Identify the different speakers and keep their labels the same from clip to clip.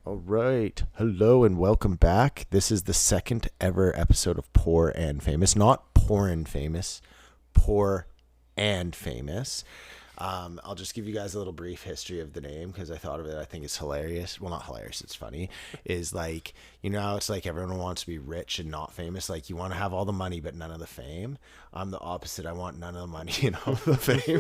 Speaker 1: All right. Hello and welcome back. This is the second ever episode of Poor and Famous. Not Poor and Famous, Poor and Famous. I'll just give you guys a little brief history of the name because I thought of it. I think it's hilarious. Well, not hilarious. It's funny. Is like, you know, it's like everyone wants to be rich and not famous. Like you want to have all the money but none of the fame. I'm the opposite. I want none of the money and all the fame.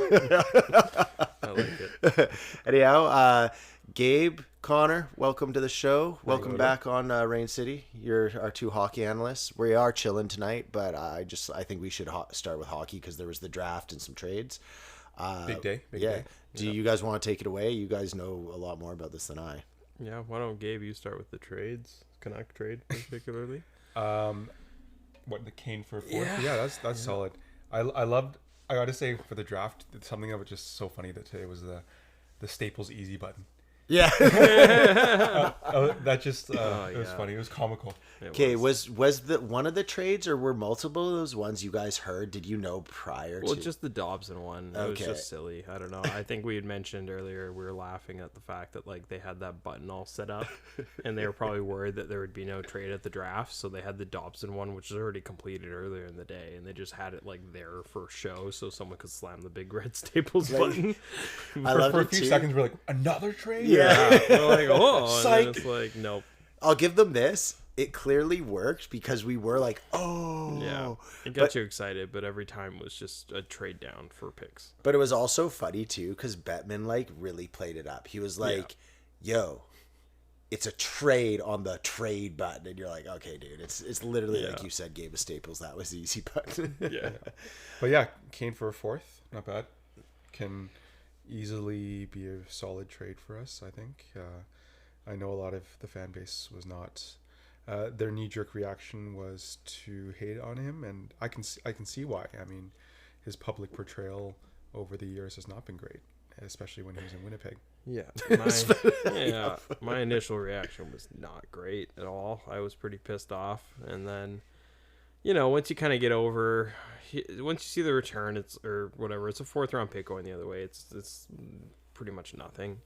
Speaker 2: I like it.
Speaker 1: Anyhow, Gabe, Connor, welcome to the show. Welcome back on Rain City. You're our two hockey analysts. We are chilling tonight, but I think we should start with hockey because there was the draft and some trades.
Speaker 3: Big day.
Speaker 1: Do you guys want to take it away? You guys know a lot more about this than I.
Speaker 2: Yeah, why don't Gabe, you start with the trades, Canuck trade particularly?
Speaker 3: What, the Kane for fourth? Yeah, that's solid. I gotta say, for the draft, something that was just so funny that today was the Staples easy button.
Speaker 1: Yeah.
Speaker 3: That just it was funny. It was comical.
Speaker 1: Okay, was the one of the trades, or were multiple of those ones you guys heard? Did you know prior
Speaker 2: Well,
Speaker 1: to?
Speaker 2: just the Dobson one. It was just silly. I don't know. I think we had mentioned earlier, we were laughing at the fact that like they had that button all set up and they were probably worried that there would be no trade at the draft. So they had the Dobson one, which was already completed earlier in the day, and they just had it like there for show so someone could slam the big red Staples button.
Speaker 3: For a few seconds, we're like, another trade?
Speaker 1: Yeah.
Speaker 2: We're like, oh, and
Speaker 1: Psych.
Speaker 2: then it's like, nope.
Speaker 1: I'll give them this. It clearly worked because we were like, oh.
Speaker 2: Yeah, it got you excited, but every time was just a trade down for picks.
Speaker 1: But it was also funny, too, because Bettman, like, really played it up. He was like, yo, it's a trade on the trade button. And you're like, okay, dude, it's literally like you said, Gabe of Staples. That was the easy button.
Speaker 2: Yeah.
Speaker 3: But yeah, Kane for a fourth. Not bad. Can easily be a solid trade for us, I think. I know a lot of the fan base was not... their knee-jerk reaction was to hate on him, and I can see why. I mean, his public portrayal over the years has not been great, especially when he was in Winnipeg.
Speaker 2: Yeah, my initial reaction was not great at all. I was pretty pissed off, and then, you know, once you kind of get over, once you see the return, it's a fourth-round pick going the other way. It's pretty much nothing.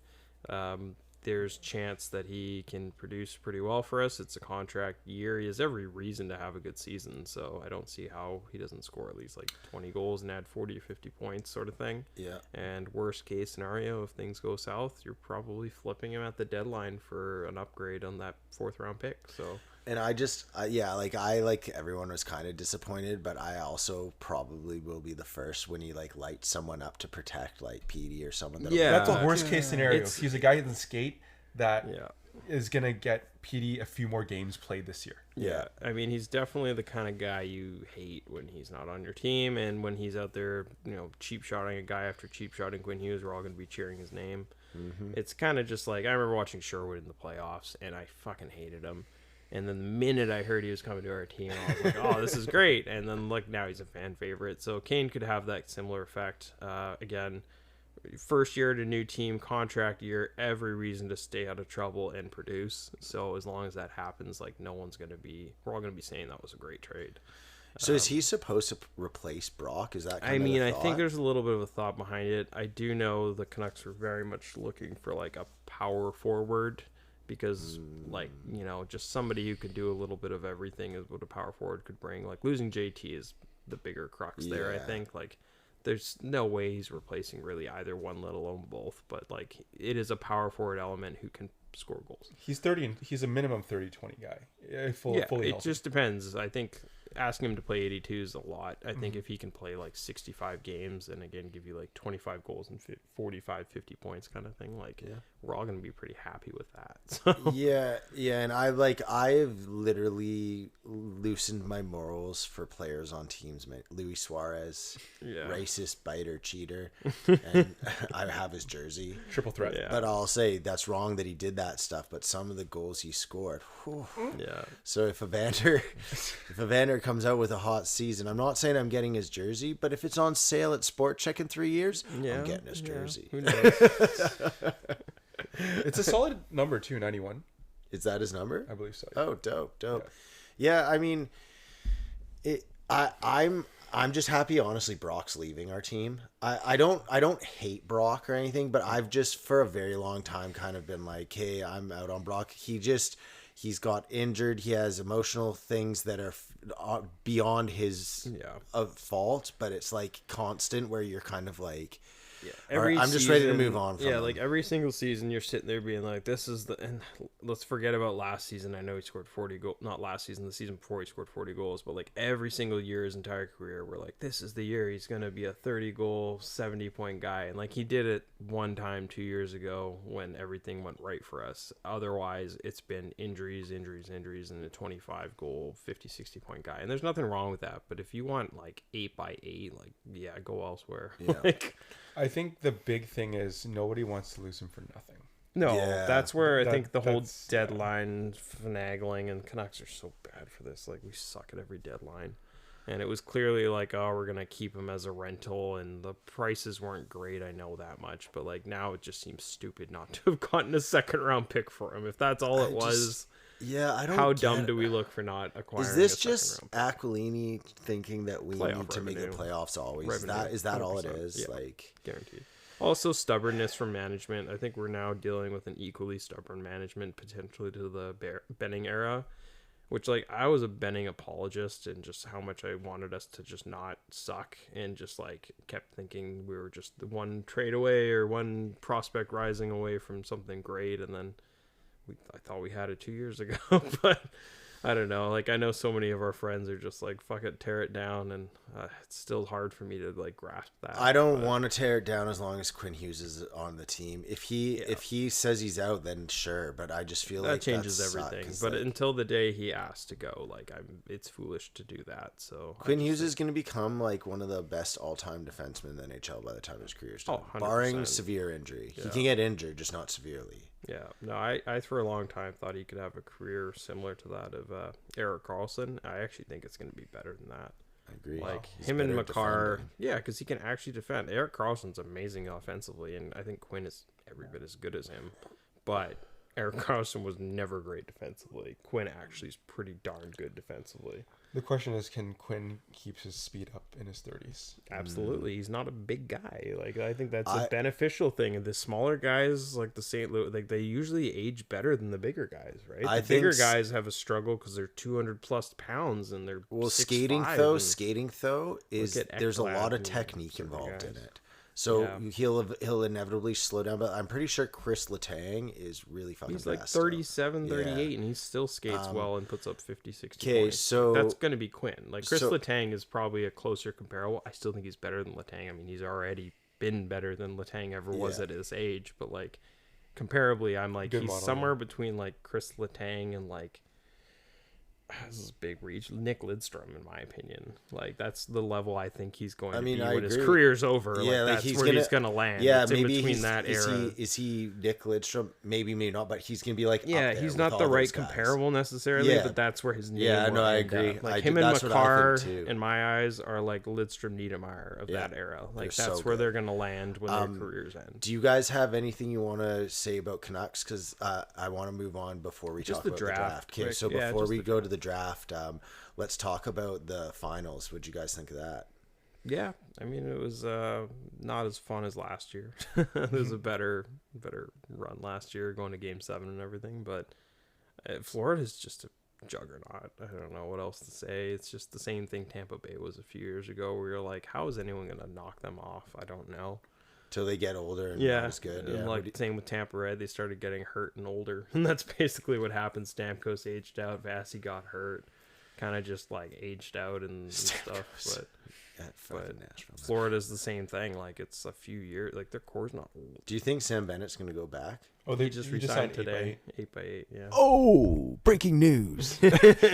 Speaker 2: There's chance that he can produce pretty well for us. It's a contract year. He has every reason to have a good season, so I don't see how he doesn't score at least like 20 goals and add 40 or 50 points sort of thing. Yeah. And worst case scenario, if things go south, you're probably flipping him at the deadline for an upgrade on that fourth round pick. So.
Speaker 1: And I just, like everyone was kind of disappointed, but I also probably will be the first when he like lights someone up to protect like Petey or someone.
Speaker 3: That's the worst case scenario. He's a guy who can skate that is going to get Petey a few more games played this year.
Speaker 2: Yeah. I mean, he's definitely the kind of guy you hate when he's not on your team, and when he's out there, you know, cheap shotting a guy after cheap shotting Quinn Hughes, we're all going to be cheering his name. Mm-hmm. It's kind of just like, I remember watching Sherwood in the playoffs, and I fucking hated him. And then the minute I heard he was coming to our team, I was like, oh, this is great. And then, look, now he's a fan favorite. So Kane could have that similar effect. Again, first year at a new team, contract year, every reason to stay out of trouble and produce. So as long as that happens, like, we're all going to be saying that was a great trade.
Speaker 1: So is he supposed to replace Brock? Is that kind of
Speaker 2: I think there's a little bit of a thought behind it. I do know the Canucks are very much looking for, like, a power forward. Because, like, you know, just somebody who could do a little bit of everything is what a power forward could bring. Like, losing JT is the bigger crux there, I think. Like, there's no way he's replacing really either one, let alone both. But, like, it is a power forward element who can score goals.
Speaker 3: He's 30, and he's a minimum 30-20 guy. Fully
Speaker 2: it
Speaker 3: healthy.
Speaker 2: Just depends. I think asking him to play 82 is a lot. I think if he can play like 65 games and again give you like 25 goals and 45, 50 points kind of thing, like we're all going to be pretty happy with that. So.
Speaker 1: Yeah, and I've literally loosened my morals for players on teams. Luis Suarez, racist, biter, cheater, and I have his jersey.
Speaker 3: Triple threat.
Speaker 1: Yeah. But I'll say that's wrong that he did that stuff, but some of the goals he scored. Whew. Yeah. So if Evander comes out with a hot season, I'm not saying I'm getting his jersey, but if it's on sale at Sport Check in 3 years, I'm getting his jersey.
Speaker 2: Who knows?
Speaker 3: It's a solid number too, 91.
Speaker 1: Is that his number?
Speaker 3: I believe so.
Speaker 1: Oh, dope. Yeah, I mean, I'm just happy, honestly, Brock's leaving our team. I don't hate Brock or anything, but I've just for a very long time kind of been like, hey, I'm out on Brock. He's got injured. He has emotional things that are beyond his fault, but it's like constant where you're kind of like, I'm just ready to move on from him.
Speaker 2: Like every single season you're sitting there being like, this is and let's forget about last season. I know he scored 40 goals, not last season, the season before he scored 40 goals, but like every single year his entire career we're like, this is the year he's going to be a 30 goal, 70 point guy. And like he did it one time 2 years ago when everything went right for us. Otherwise it's been injuries and a 25 goal, 50, 60 point guy. And there's nothing wrong with that. But if you want like 8x8, like, yeah, go elsewhere.
Speaker 1: Yeah.
Speaker 2: Like,
Speaker 3: I think the big thing is nobody wants to lose him for nothing.
Speaker 2: no,
Speaker 1: Yeah.
Speaker 2: that's where I think the whole deadline finagling, and Canucks are so bad for this. Like, we suck at every deadline. And it was clearly like, oh, we're going to keep him as a rental, and the prices weren't great. I know that much. But, like, now it just seems stupid not to have gotten a second-round pick for him. If that's all it was,
Speaker 1: I don't
Speaker 2: how dumb do we look for not acquiring
Speaker 1: Is this
Speaker 2: a
Speaker 1: just
Speaker 2: second-round pick?
Speaker 1: Aquilini thinking that we
Speaker 2: Playoff
Speaker 1: need to make the
Speaker 2: revenue.
Speaker 1: playoffs always?
Speaker 2: Revenue,
Speaker 1: Is that all it
Speaker 2: 100%.
Speaker 1: is?
Speaker 2: Yeah.
Speaker 1: Like,
Speaker 2: Guaranteed. Also, stubbornness from management. I think we're now dealing with an equally stubborn management, potentially to the Benning era, which, like, I was a Benning apologist and just how much I wanted us to just not suck, and just, like, kept thinking we were just the one trade away or one prospect rising away from something great, and then I thought we had it 2 years ago. But I don't know. Like, I know so many of our friends are just like, fuck it, tear it down. And it's still hard for me to like grasp that.
Speaker 1: I don't want to tear it down as long as Quinn Hughes is on the team. If he says he's out, then sure. But I just feel
Speaker 2: that
Speaker 1: like
Speaker 2: changes
Speaker 1: that
Speaker 2: everything.
Speaker 1: sucks,
Speaker 2: But
Speaker 1: like,
Speaker 2: until the day he asked to go, like, it's foolish to do that. So
Speaker 1: Quinn Hughes is going to become like one of the best all-time defensemen in the NHL by the time his career's done,
Speaker 2: 100%.
Speaker 1: barring severe injury. He can get injured, just not severely.
Speaker 2: Yeah, no, I for a long time thought he could have a career similar to that of Erik Karlsson. I actually think it's going to be better than that.
Speaker 1: I agree.
Speaker 2: Like,
Speaker 1: He's
Speaker 2: him and
Speaker 1: better
Speaker 2: Makar,
Speaker 1: defending.
Speaker 2: yeah, because he can actually defend. Erik Karlsson's amazing offensively, and I think Quinn is every bit as good as him. But Erik Karlsson was never great defensively. Quinn actually is pretty darn good defensively.
Speaker 3: The question is, can Quinn keep his speed up in his 30s?
Speaker 2: Absolutely. He's not a big guy. Like, I think that's a beneficial thing. And the smaller guys, like the St. Louis, like, they usually age better than the bigger guys, right?
Speaker 1: I
Speaker 2: The bigger
Speaker 1: think
Speaker 2: guys have a struggle because they're 200 plus pounds and they're 6'5",
Speaker 1: skating though is
Speaker 2: at
Speaker 1: there's a
Speaker 2: Ekblad
Speaker 1: lot of
Speaker 2: and
Speaker 1: technique
Speaker 2: certain
Speaker 1: involved in
Speaker 2: guys.
Speaker 1: it. So
Speaker 2: Yeah.
Speaker 1: he'll inevitably slow down, but I'm pretty sure Chris Letang is really fucking
Speaker 2: He's like
Speaker 1: fast.
Speaker 2: 37,
Speaker 1: Yeah.
Speaker 2: 38, and he still skates well and puts up 50, 60
Speaker 1: Okay,
Speaker 2: points.
Speaker 1: so
Speaker 2: That's going to be Quinn. Like, Chris
Speaker 1: so-
Speaker 2: Letang is probably a closer comparable. I still think he's better than Letang. I mean, he's already been better than Letang ever was
Speaker 1: Yeah.
Speaker 2: at his age. But, like, comparably, I'm like,
Speaker 3: Good
Speaker 2: he's
Speaker 3: model,
Speaker 2: somewhere between, like, Chris Letang and, like, this is a big reach, Nick Lidstrom, in my opinion. Like, that's the level I think he's going to be
Speaker 1: I
Speaker 2: when his
Speaker 1: agree.
Speaker 2: career's over.
Speaker 1: Yeah,
Speaker 2: like,
Speaker 1: like
Speaker 2: that's where he's going to land.
Speaker 1: Yeah,
Speaker 2: it's
Speaker 1: maybe
Speaker 2: in between
Speaker 1: he's,
Speaker 2: that era.
Speaker 1: Is he Nick Lidstrom? Maybe not, but he's gonna be like
Speaker 2: Yeah,
Speaker 1: up there
Speaker 2: he's
Speaker 1: with
Speaker 2: not
Speaker 1: all
Speaker 2: the
Speaker 1: those
Speaker 2: right
Speaker 1: guys.
Speaker 2: comparable necessarily,
Speaker 1: Yeah.
Speaker 2: but that's where his name
Speaker 1: Yeah,
Speaker 2: will
Speaker 1: no, I
Speaker 2: end
Speaker 1: agree.
Speaker 2: up. Like,
Speaker 1: I
Speaker 2: him
Speaker 1: do-
Speaker 2: and
Speaker 1: that's what I think,
Speaker 2: Makar,
Speaker 1: too.
Speaker 2: in my eyes, are like Lidstrom, Niedermeyer of
Speaker 1: Yeah,
Speaker 2: that era. Like,
Speaker 1: they're
Speaker 2: that's
Speaker 1: so
Speaker 2: where
Speaker 1: good.
Speaker 2: they're going to land when their careers end.
Speaker 1: Do you guys have anything you want to say about Canucks? Because I want to move on before we
Speaker 2: Just
Speaker 1: talk
Speaker 2: the
Speaker 1: about
Speaker 2: draft,
Speaker 1: the draft. Okay,
Speaker 2: quick.
Speaker 1: so
Speaker 2: Yeah,
Speaker 1: before
Speaker 2: just
Speaker 1: we
Speaker 2: the
Speaker 1: go to the draft, let's talk about the finals. What'd you guys think of that?
Speaker 2: Yeah, I mean, it was not as fun as last year. It was a better run last year, going to Game 7 and everything. But Florida's just a juggernaut. I don't know what else to say. It's just the same thing Tampa Bay was a few years ago, where you're like, how is anyone going to knock them off? I don't know.
Speaker 1: Till they get older and
Speaker 2: Yeah,
Speaker 1: not as good.
Speaker 2: and
Speaker 1: Yeah,
Speaker 2: like same with Tampa Red, they started getting hurt and older, and that's basically what happened. Stamkos aged out, Vasi got hurt, kind of just like aged out and stuff. But
Speaker 1: fucking Nashville.
Speaker 2: Florida's the same thing. Like, it's a few years. Like, their core's not old.
Speaker 1: Do you think Sam Bennett's going to go back?
Speaker 3: Oh,
Speaker 2: He just resigned
Speaker 3: signed
Speaker 2: today, 8x8. Yeah.
Speaker 1: Oh, breaking news!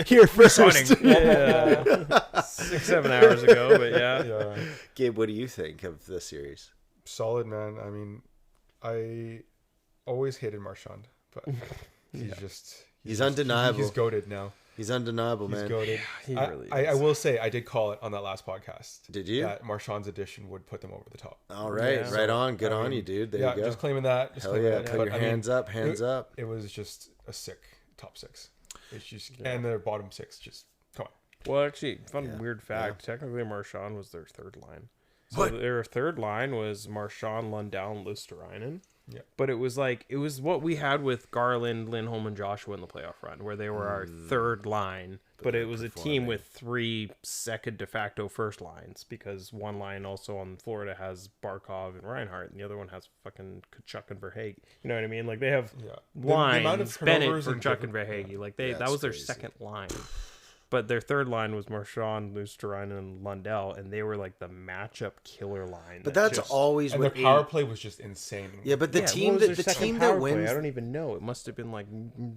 Speaker 1: Here first.
Speaker 2: Yeah. 6-7 hours ago, but yeah.
Speaker 3: Yeah,
Speaker 1: Gabe, what do you think of the series?
Speaker 3: solid, man. I mean, I always hated Marchand, but he's
Speaker 1: undeniable.
Speaker 3: He's goated now.
Speaker 1: He's undeniable,
Speaker 3: He's
Speaker 1: man.
Speaker 3: goated.
Speaker 2: He
Speaker 3: I,
Speaker 2: really
Speaker 3: I
Speaker 2: is.
Speaker 3: will say I did call it on that last podcast.
Speaker 1: Did you?
Speaker 3: That Marchand's addition would put them over the top.
Speaker 1: All right,
Speaker 2: Yeah.
Speaker 1: right on. Good
Speaker 3: I
Speaker 1: on
Speaker 3: mean,
Speaker 1: you, dude. There
Speaker 3: yeah,
Speaker 1: you go.
Speaker 3: just claiming that. Just
Speaker 1: Hell
Speaker 3: claiming
Speaker 1: yeah!
Speaker 3: that.
Speaker 1: Put
Speaker 3: But,
Speaker 1: your
Speaker 3: I mean,
Speaker 1: hands up, hands up.
Speaker 3: It was just a sick top 6. It's just and their bottom 6 just come on.
Speaker 2: Well, actually, weird fact. Technically, Marchand was their third line. So
Speaker 1: What?
Speaker 2: their third line was Marchand, Lundell, and Luosterainen.
Speaker 3: Yeah.
Speaker 2: But it was what we had with Garland, Lindholm, and Joshua in the playoff run, where they were our third line. But it was a team with 3 second de facto first lines, because one line also on Florida has Barkov and Reinhart, and the other one has fucking Kachuk and Verhaeghe. You know what I mean? Like, they have lines, Bennett for Kachuk and Verhaeghe. Like, that was their second line. But their third line was Marchand, Luosterainen, and Lundell, and they were like the matchup killer line.
Speaker 1: But that's always
Speaker 3: and
Speaker 1: what
Speaker 3: their power play was just insane.
Speaker 1: Yeah, but the team
Speaker 2: what was
Speaker 1: that
Speaker 2: their
Speaker 1: the team
Speaker 2: second
Speaker 1: that
Speaker 2: power play?
Speaker 1: wins.
Speaker 2: I don't even know. It must have been like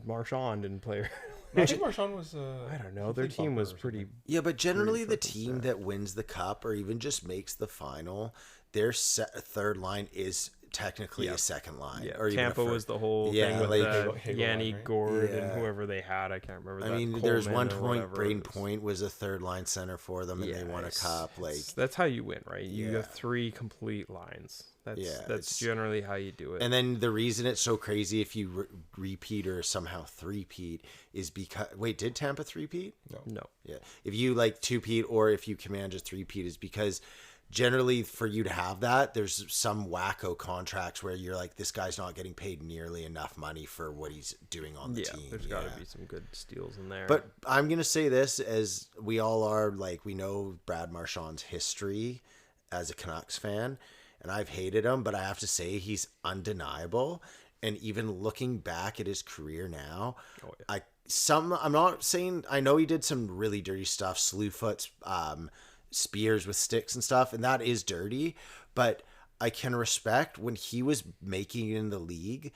Speaker 2: Marchand and player.
Speaker 3: I think Marchand was.
Speaker 2: I don't know. Their team was pretty.
Speaker 1: Yeah, but generally the team that wins the cup or even just makes the final, their third line is technically a second line.
Speaker 2: Yeah,
Speaker 1: or even
Speaker 2: Tampa was the whole thing with Yanni Gord and whoever they had. I can't remember.
Speaker 1: I mean, there's one point Braden Point was a third line center for them, and they won a cup. Like,
Speaker 2: that's how you win, right? You have 3 complete lines. That's generally how you do it.
Speaker 1: And then the reason it's so crazy if you repeat or somehow three-peat is because... Wait, did Tampa three-peat?
Speaker 2: No.
Speaker 1: Yeah. If you like two-peat or if you command just three-peat is because generally for you to have that, there's some wacko contracts where you're like, this guy's not getting paid nearly enough money for what he's doing on the team.
Speaker 2: There's got to be some good steals in there.
Speaker 1: But I'm going to say this, as we all are, like, we know Brad Marchand's history as a Canucks fan, and I've hated him, but I have to say he's undeniable. And even looking back at his career now, I'm not saying, I know he did some really dirty stuff, slew foots, spears with sticks and stuff, and that is dirty, but I can respect when he was making it in the league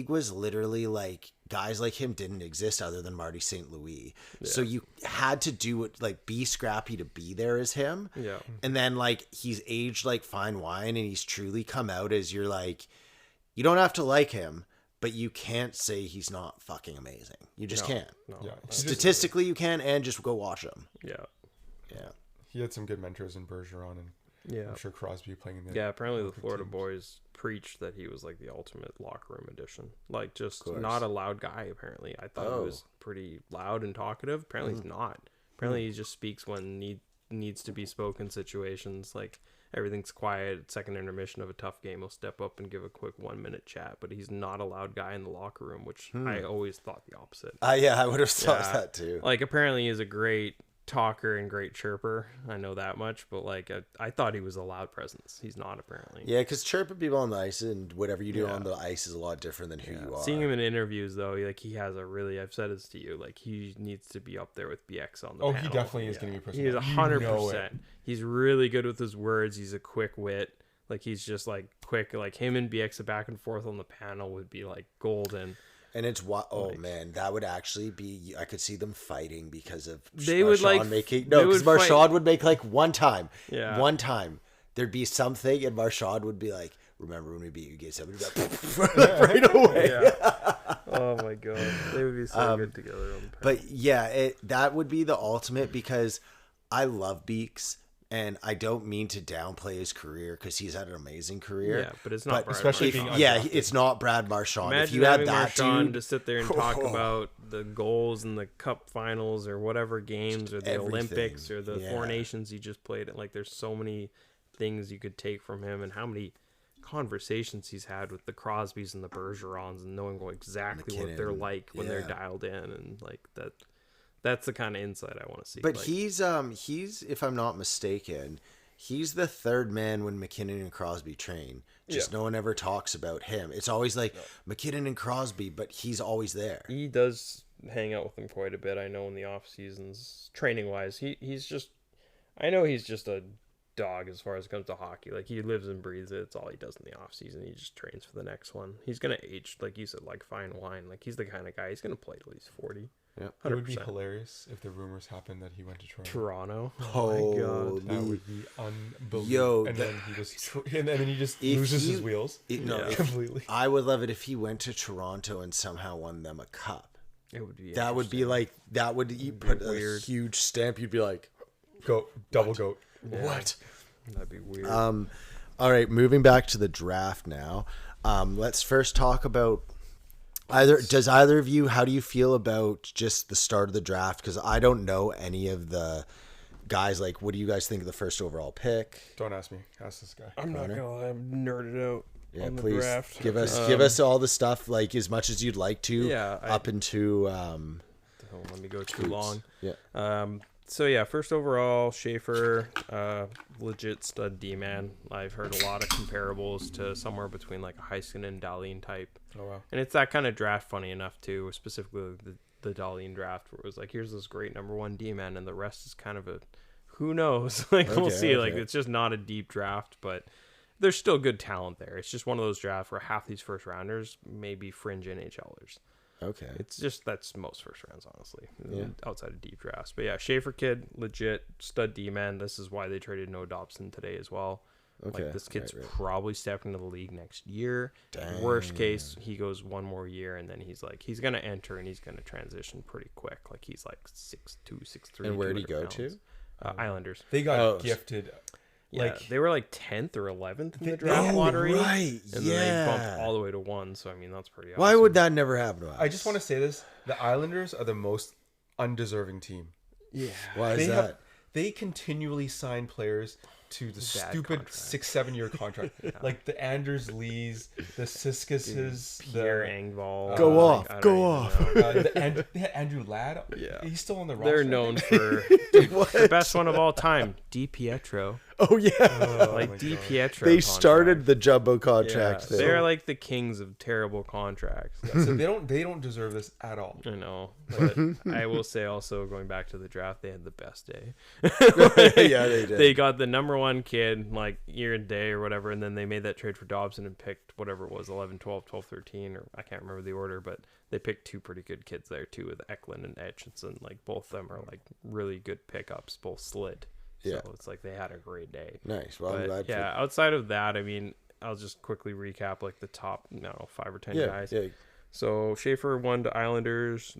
Speaker 1: was literally like, guys like him didn't exist other than Marty St. Louis. Yeah. So you had to do it, like, be scrappy to be there as him.
Speaker 2: Yeah.
Speaker 1: And then, like, he's aged like fine wine, and he's truly come out as, you're like, you don't have to like him, but you can't say he's not fucking amazing. You just can't.
Speaker 3: No. Yeah.
Speaker 1: Statistically, you can, and just go watch him.
Speaker 2: Yeah.
Speaker 1: Yeah.
Speaker 3: He had some good mentors in Bergeron, and I'm sure Crosby playing in the...
Speaker 2: Yeah, apparently the Florida boys preached that he was like the ultimate locker room addition. Like, just not a loud guy, apparently. I thought he was pretty loud and talkative. Apparently he's not. Apparently he just speaks when needs to be spoken situations. Like, everything's quiet, second intermission of a tough game, he'll step up and give a quick 1-minute chat. But he's not a loud guy in the locker room, which I always thought the opposite.
Speaker 1: Yeah, I would have thought that too.
Speaker 2: Like, apparently he's a great talker and great chirper. I know that much, but like I thought he was a loud presence. He's not, apparently.
Speaker 1: Yeah, because chirping people on the ice and whatever you do on the ice is a lot different than who you are.
Speaker 2: Seeing him in interviews, though, like, he has a really, I've said this to you, like, he needs to be up there with BX on the panel.
Speaker 3: He definitely is going to be a person.
Speaker 2: He is 100%. He's really good with his words. He's a quick wit. Like, he's just like quick. Like, him and BX back and forth on the panel would be like golden.
Speaker 1: And it's man, that would actually be. I could see them fighting because of
Speaker 2: they would like
Speaker 1: making because Marchand would make like one time there'd be something, and Marchand would be like, "Remember when we beat you? Get somebody right away."
Speaker 2: Yeah. Oh my god, they would be so good together on the panel.
Speaker 1: But yeah, that would be the ultimate, because I love Beeks. And I don't mean to downplay his career, because he's had an amazing career.
Speaker 2: Yeah, but it's not.
Speaker 1: It's not Brad Marchand.
Speaker 2: Imagine
Speaker 1: if you had that
Speaker 2: Marchand
Speaker 1: dude
Speaker 2: to sit there and talk about the goals in the Cup Finals or whatever games, or the Olympics, or the Four Nations he just played in. Like, there's so many things you could take from him, and how many conversations he's had with the Crosbys and the Bergerons, and knowing exactly what they're like when they're dialed in, and like that. That's the kind of insight I want to see.
Speaker 1: But like, he's if I'm not mistaken, he's the third man when McKinnon and Crosby train. Just no one ever talks about him. It's always like McKinnon and Crosby, but he's always there.
Speaker 2: He does hang out with them quite a bit. I know in the off seasons, training wise, he's just. I know he's just a dog as far as it comes to hockey. Like, he lives and breathes it. It's all he does in the off season. He just trains for the next one. He's gonna age, like you said, like fine wine. Like, he's the kind of guy. He's gonna play till he's 40.
Speaker 1: Yeah,
Speaker 3: it would be hilarious if the rumors happened that he went to
Speaker 2: Toronto.
Speaker 1: Oh
Speaker 3: my god, that would be unbelievable.
Speaker 1: Yo,
Speaker 3: and then he just loses his wheels.
Speaker 1: Completely. I would love it if he went to Toronto and somehow won them a cup.
Speaker 2: It would be.
Speaker 1: That would be like that. Would you put a huge stamp? You'd be like,
Speaker 3: goat, double goat.
Speaker 1: Yeah. What?
Speaker 2: That'd be weird.
Speaker 1: All right, moving back to the draft now. Let's first talk about Does either of you, how do you feel about just the start of the draft? Because I don't know any of the guys. Like, what do you guys think of the first overall pick?
Speaker 3: Don't ask me. Ask this guy.
Speaker 2: I'm not gonna lie, I'm nerded out on the
Speaker 1: Please
Speaker 2: draft.
Speaker 1: give us all the stuff, like as much as you'd like to.
Speaker 2: Yeah,
Speaker 1: up into.
Speaker 2: Don't let me go too
Speaker 1: Coots.
Speaker 2: long.
Speaker 1: Yeah.
Speaker 2: So yeah, first overall, Schaefer, legit stud D-man. I've heard a lot of comparables to somewhere between like a Heiskanen and Dahlin type.
Speaker 3: Oh wow.
Speaker 2: And it's that kind of draft, funny enough, too, specifically the Dahlin draft, where it was like, here's this great number one D-man, and the rest is kind of a, who knows? Like, we'll see. Like, it's just not a deep draft, but there's still good talent there. It's just one of those drafts where half these first rounders may be fringe NHLers.
Speaker 1: Okay.
Speaker 2: It's just, that's most first rounds, honestly, outside of deep drafts. But yeah, Schaefer kid, legit stud D-man. This is why they traded Noah Dobson today as well.
Speaker 1: Okay.
Speaker 2: Like, this kid's
Speaker 1: right.
Speaker 2: probably stepping into the league next year.
Speaker 1: Dang.
Speaker 2: Worst case, he goes one more year, and then he's going to enter, and he's going to transition pretty quick. Like, he's like 6'2", 6'3".
Speaker 1: And where did he go to?
Speaker 2: Islanders.
Speaker 3: They got gifted.
Speaker 2: Yeah,
Speaker 3: Like
Speaker 2: they were like 10th or 11th in the draft lottery.
Speaker 1: Right.
Speaker 2: And then they bumped all the way to 1, so I mean, that's pretty awesome.
Speaker 1: Why would that never happen to us?
Speaker 3: I just want to say this: the Islanders are the most undeserving team.
Speaker 2: Yeah.
Speaker 1: Why is that?
Speaker 3: They continually sign players to the stupid
Speaker 2: contract.
Speaker 3: 6-7 year contract, like the Anders Lees, the Siskases,
Speaker 2: Pierre Engvall.
Speaker 1: Go off.
Speaker 2: I don't
Speaker 1: Go
Speaker 2: even
Speaker 1: off.
Speaker 2: know.
Speaker 3: they had Andrew Ladd.
Speaker 2: Yeah.
Speaker 3: He's still on the roster.
Speaker 2: They're known for the best one of all time, DiPietro.
Speaker 1: Oh yeah.
Speaker 2: Like
Speaker 3: my
Speaker 2: DiPietro.
Speaker 1: They
Speaker 2: contract.
Speaker 1: started the jumbo contract thing.
Speaker 2: They're like the kings of terrible contracts.
Speaker 3: So they don't deserve this at all.
Speaker 2: I know, but I will say also, going back to the draft, they had the best day.
Speaker 1: Yeah, they did.
Speaker 2: They got the number one kid like year and day or whatever, and then they made that trade for Dobson and picked whatever it was, 11, 12, 12, 13, or I can't remember the order, but they picked two pretty good kids there too, with Eklund and Etchinson. Like, both of them are like really good pickups, both slid.
Speaker 1: Yeah.
Speaker 2: So it's like they had a great day.
Speaker 1: Nice. Well, I'm
Speaker 2: But
Speaker 1: glad.
Speaker 2: yeah, outside of that, I mean, I'll just quickly recap like the top, 5 or 10 guys.
Speaker 1: Yeah.
Speaker 2: So Schaefer won to Islanders.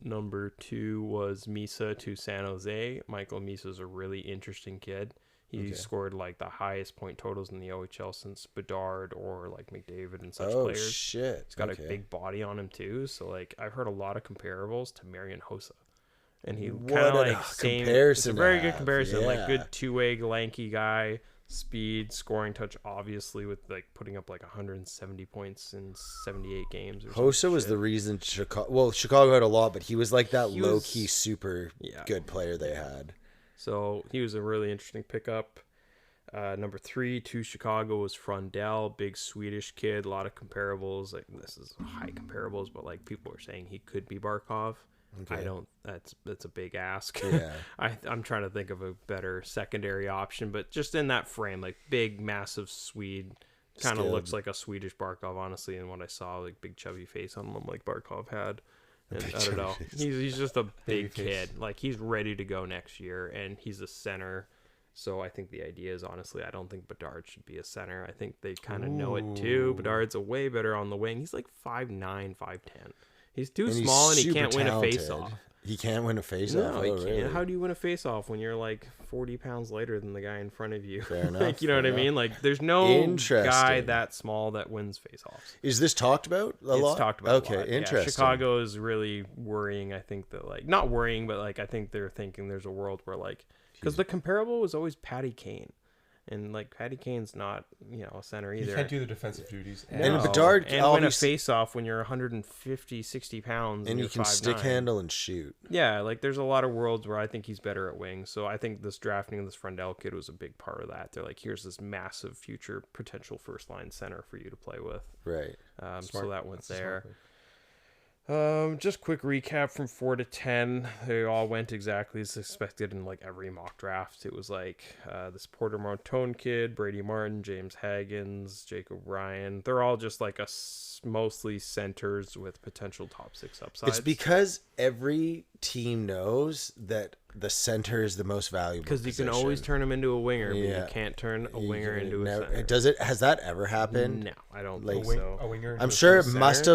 Speaker 2: Number 2 was Misa to San Jose. Michael Misa's a really interesting kid. He scored like the highest point totals in the OHL since Bedard or like McDavid and such players.
Speaker 1: Oh shit.
Speaker 2: He's got a big body on him too. So like, I've heard a lot of comparables to Marian Hossa. And he kind of like same. It's a very good comparison.
Speaker 1: Yeah.
Speaker 2: Like, good two-way lanky guy, speed, scoring touch, obviously, with like putting up like 170 points in 78 games. Or
Speaker 1: Hossa was the reason Chicago. Well, Chicago had a lot, but he was like that low key super good player they had.
Speaker 2: So he was a really interesting pickup. Number 3 to Chicago was Frundell, big Swedish kid. A lot of comparables. Like, this is high comparables, but like, people are saying he could be Barkov. Okay. I don't. That's a big ask.
Speaker 1: Yeah.
Speaker 2: I'm trying to think of a better secondary option, but just in that frame, like big, massive Swede, kind of looks like a Swedish Barkov, honestly. And what I saw, like big chubby face on him, like Barkov had. And I don't know. He's just a big kid. Like, he's ready to go next year, and he's a center. So I think the idea is, honestly, I don't think Bedard should be a center. I think they kind of know it too. Bedard's a way better on the wing. He's like 5'9", 5'10". He's too small, and he can't win a face-off.
Speaker 1: He can't win a face-off?
Speaker 2: No, he can't. Really? How do you win a face-off when you're like 40 pounds lighter than the guy in front of you?
Speaker 1: Fair enough.
Speaker 2: Like, you know what I mean? Like, there's no guy that small that wins face-offs.
Speaker 1: Is this talked about a lot?
Speaker 2: It's talked about a lot.
Speaker 1: Interesting.
Speaker 2: Yeah, Chicago is really worrying. I think that, like, not worrying, but like, I think they're thinking there's a world where, like, because the comparable was always Patty Kane. And like, Patty Kane's not, a center either.
Speaker 3: You can't do the defensive duties.
Speaker 1: And Bedard
Speaker 2: and win a face-off when you're 150, 60 pounds.
Speaker 1: And you can
Speaker 2: 5'9".
Speaker 1: stick handle and shoot.
Speaker 2: Yeah, like, there's a lot of worlds where I think he's better at wing. So I think this drafting of this Frundell kid was a big part of that. They're like, here's this massive future potential first-line center for you to play with.
Speaker 1: Right.
Speaker 2: So that went there. Just quick recap from 4 to 10. They all went exactly as expected in like every mock draft. It was like this Porter Martone kid, Brady Martin, James Haggins, Jake O'Brien. They're all just like mostly centers with potential top 6 upsides.
Speaker 1: It's because every team knows that the center is the most valuable.
Speaker 2: Because you can always turn him into a winger, but you can't turn a winger into a center.
Speaker 1: Has that ever happened?
Speaker 2: No, I don't think so.
Speaker 3: A winger.
Speaker 1: I'm sure it must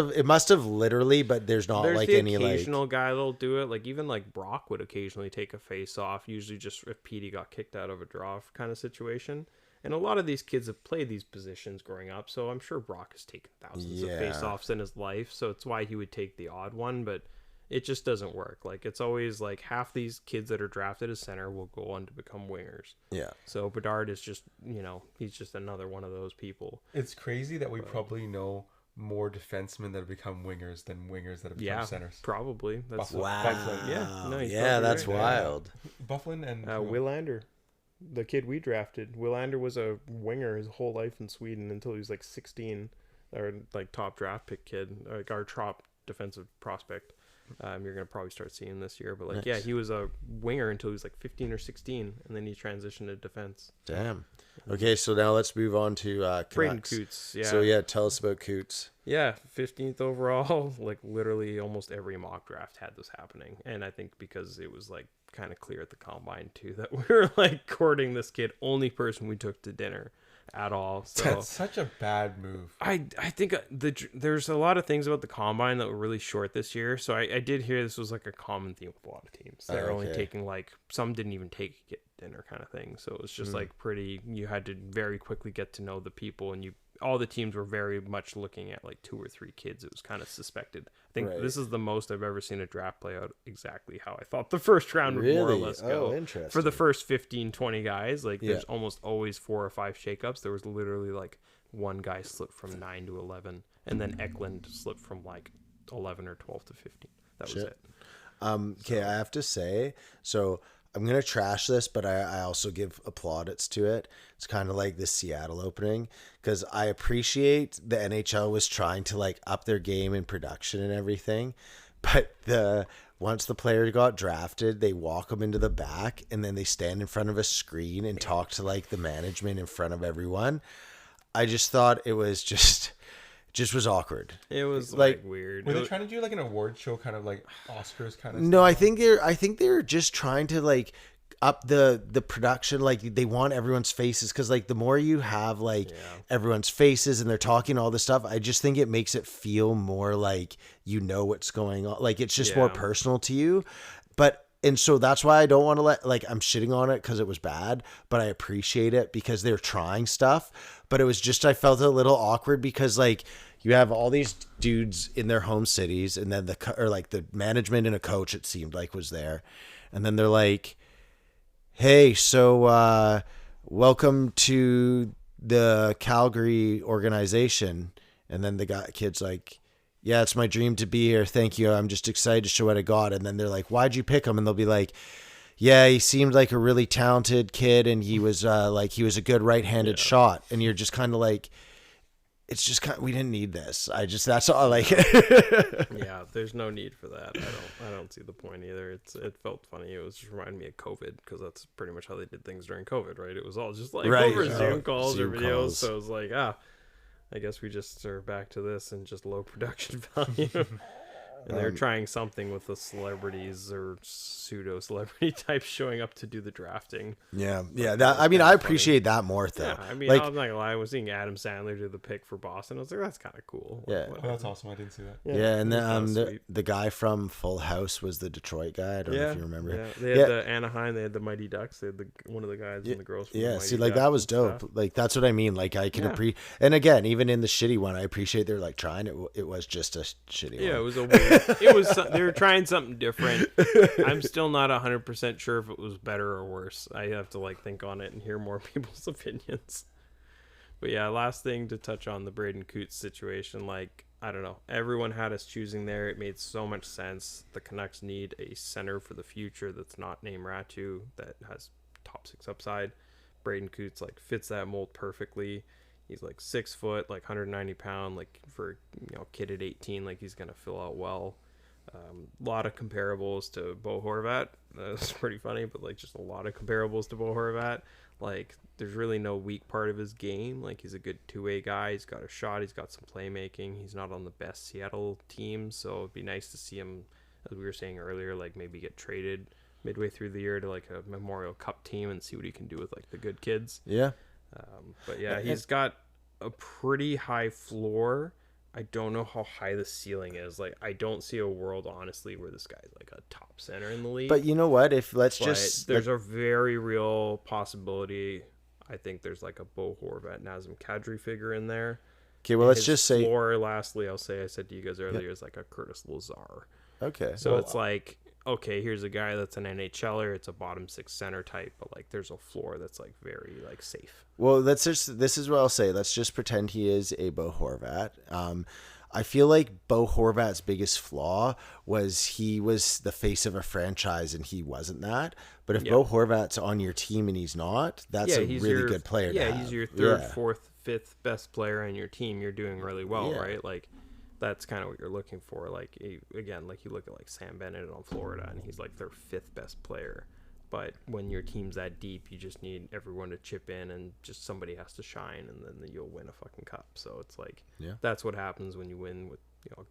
Speaker 1: have literally, but there's not like any like
Speaker 2: occasional guy that'll do it. Like, even like Brock would occasionally take a face off, usually just if Petey got kicked out of a draw kind of situation. And a lot of these kids have played these positions growing up, so I'm sure Brock has taken thousands of face-offs in his life, so it's why he would take the odd one, but it just doesn't work. Like, it's always like half these kids that are drafted as center will go on to become wingers.
Speaker 1: Yeah.
Speaker 2: So Bedard is just, he's just another one of those people.
Speaker 3: It's crazy that we probably know more defensemen that have become wingers than wingers that have become centers.
Speaker 2: Probably. That's
Speaker 3: Bufflin.
Speaker 1: Yeah, that's
Speaker 2: right.
Speaker 1: wild.
Speaker 3: Bufflin and
Speaker 2: Willander, the kid we drafted. Willander was a winger his whole life in Sweden until he was like 16, or like top draft pick kid, like our top defensive prospect. You're gonna probably start seeing this year, but like,
Speaker 1: nice.
Speaker 2: he was a winger until he was like 15 or 16, and then he transitioned to defense.
Speaker 1: Damn. Okay, so now let's move on to
Speaker 2: Braden
Speaker 1: Canucks.
Speaker 2: Coots. Yeah.
Speaker 1: So tell us about Coots.
Speaker 2: Yeah, 15th overall. Like, literally almost every mock draft had this happening, and I think because it was like kind of clear at the combine too that we were like courting this kid, only person we took to dinner at all. So
Speaker 3: that's such a bad move.
Speaker 2: I think there's a lot of things about the combine that were really short this year. So I did hear this was like a common theme with a lot of teams. They're only taking like, some didn't even take dinner kind of thing. So it was just like you had to very quickly get to know the people, and all the teams were very much looking at like 2 or 3 kids. It was kind of suspected. I think this is the most I've ever seen a draft play out exactly how I thought the first round would more or less go.
Speaker 1: Oh, interesting.
Speaker 2: For the first 15, 20 guys, like there's almost always 4 or 5 shakeups. There was literally like one guy slipped from 9 to 11, and then Eklund slipped from like 11 or 12 to 15. That was it.
Speaker 1: Okay, I have to say, so I'm going to trash this, but I also give plaudits to it. It's kind of like the Seattle opening, because I appreciate the NHL was trying to like up their game in production and everything. But once the player got drafted, they walk them into the back, and then they stand in front of a screen and talk to like the management in front of everyone. I just thought it was just was awkward.
Speaker 2: It was like weird.
Speaker 3: Were they trying to do like an award show, kind of like Oscars kind of?
Speaker 1: No, I think they're just trying to like up the production. Like, they want everyone's faces, because like the more you have like everyone's faces and they're talking all this stuff, I just think it makes it feel more like what's going on. Like, it's just more personal to you. And so that's why I don't want to I'm shitting on it because it was bad, but I appreciate it because they're trying stuff. But it was just, I felt a little awkward because like you have all these dudes in their home cities, and then the management and a coach, it seemed like, was there. And then they're like, hey, so welcome to the Calgary organization. And then the kid's like, yeah, it's my dream to be here. Thank you. I'm just excited to show what I got. And then they're like, why'd you pick him? And they'll be like, yeah, he seemed like a really talented kid, and he was he was a good right-handed shot. And you're just kind of like, it's just we didn't need this. That's all. Like,
Speaker 2: yeah, there's no need for that. I don't see the point either. It felt funny. It was just reminding me of COVID, because that's pretty much how they did things during COVID, right? It was all just like over Zoom calls or videos. So it was like, I guess we just are back to this and just low production value. And they're trying something with the celebrities or pseudo celebrity types showing up to do the drafting.
Speaker 1: Yeah. That, I mean, I appreciate that more though.
Speaker 2: Yeah, I mean,
Speaker 1: like,
Speaker 2: I'm not gonna lie. I was seeing Adam Sandler do the pick for Boston. I was like, that's kind of cool.
Speaker 1: Yeah,
Speaker 3: that's awesome. I didn't see that.
Speaker 1: Yeah, and then the guy from Full House was the Detroit guy. I don't know if you remember.
Speaker 2: Yeah, they had the Anaheim. They had the Mighty Ducks. They had one of the guys and the girls. From the
Speaker 1: see,
Speaker 2: Mighty
Speaker 1: like, that was
Speaker 2: Ducks and
Speaker 1: dope.
Speaker 2: stuff.
Speaker 1: Like, that's what I mean. Like, I can appreciate. And again, even in the shitty one, I appreciate they're like trying. It was just a shitty one.
Speaker 2: Yeah, it was a weird. It was. They were trying something different. I'm still not 100% sure if it was better or worse. I have to like think on it and hear more people's opinions. But yeah, last thing to touch on the Braden Coots situation. Like, I don't know. Everyone had us choosing there. It made so much sense. The Canucks need a center for the future that's not named Ratu, that has top 6 upside. Braden Coots like fits that mold perfectly. He's like 6 foot, like 190 pound, like for kid at 18, like he's gonna fill out well. A lot of comparables to Bo Horvat. That's pretty funny, but like just a lot of comparables to Bo Horvat. Like, there's really no weak part of his game. Like, he's a good two-way guy. He's got a shot. He's got some playmaking. He's not on the best Seattle team, so it'd be nice to see him, as we were saying earlier, like maybe get traded midway through the year to like a Memorial Cup team and see what he can do with like the good kids.
Speaker 1: Yeah.
Speaker 2: But yeah, he's got a pretty high floor. I don't know how high the ceiling is. Like, I don't see a world, honestly, where this guy's like a top center in the league.
Speaker 1: But you know what? There's
Speaker 2: a very real possibility I think there's like a Bo Horvat, Nazem Kadri figure in there.
Speaker 1: Okay, well,
Speaker 2: And
Speaker 1: let's
Speaker 2: his
Speaker 1: just say.
Speaker 2: floor, lastly, I said to you guys earlier, is like a Curtis Lazar.
Speaker 1: Okay.
Speaker 2: So it's like, okay, here's a guy that's an NHLer. It's a bottom six center type, but like there's a floor that's like very like safe.
Speaker 1: Well, this is what I'll say. Let's just pretend he is a Bo Horvat. I feel like Bo Horvat's biggest flaw was he was the face of a franchise and he wasn't that. But if Bo Horvat's on your team and he's not, that's a really good player.
Speaker 2: Yeah,
Speaker 1: to
Speaker 2: he's
Speaker 1: have.
Speaker 2: your third, fourth, fifth best player on your team. You're doing really well, right? Like that's kind of what you're looking for. Like again, like you look at like Sam Bennett on Florida, and he's like their fifth best player. But when your team's that deep, you just need everyone to chip in, and just somebody has to shine, and then you'll win a fucking cup. So it's like that's what happens when you win with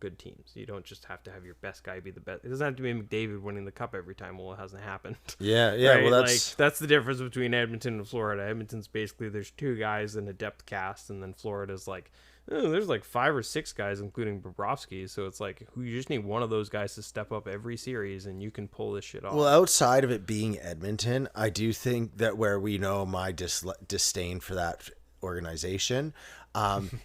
Speaker 2: good teams. You don't just have to have your best guy be the best. It doesn't have to be McDavid winning the cup every time. Well, it hasn't happened.
Speaker 1: Yeah.
Speaker 2: Right?
Speaker 1: Well,
Speaker 2: that's the difference between Edmonton and Florida. Edmonton's basically there's two guys in a depth cast, and then Florida's like there's like 5 or 6 guys, including Bobrovsky. So it's like you just need one of those guys to step up every series, and you can pull this shit off.
Speaker 1: Well, outside of it being Edmonton, I do think that where we know my disdain for that organization,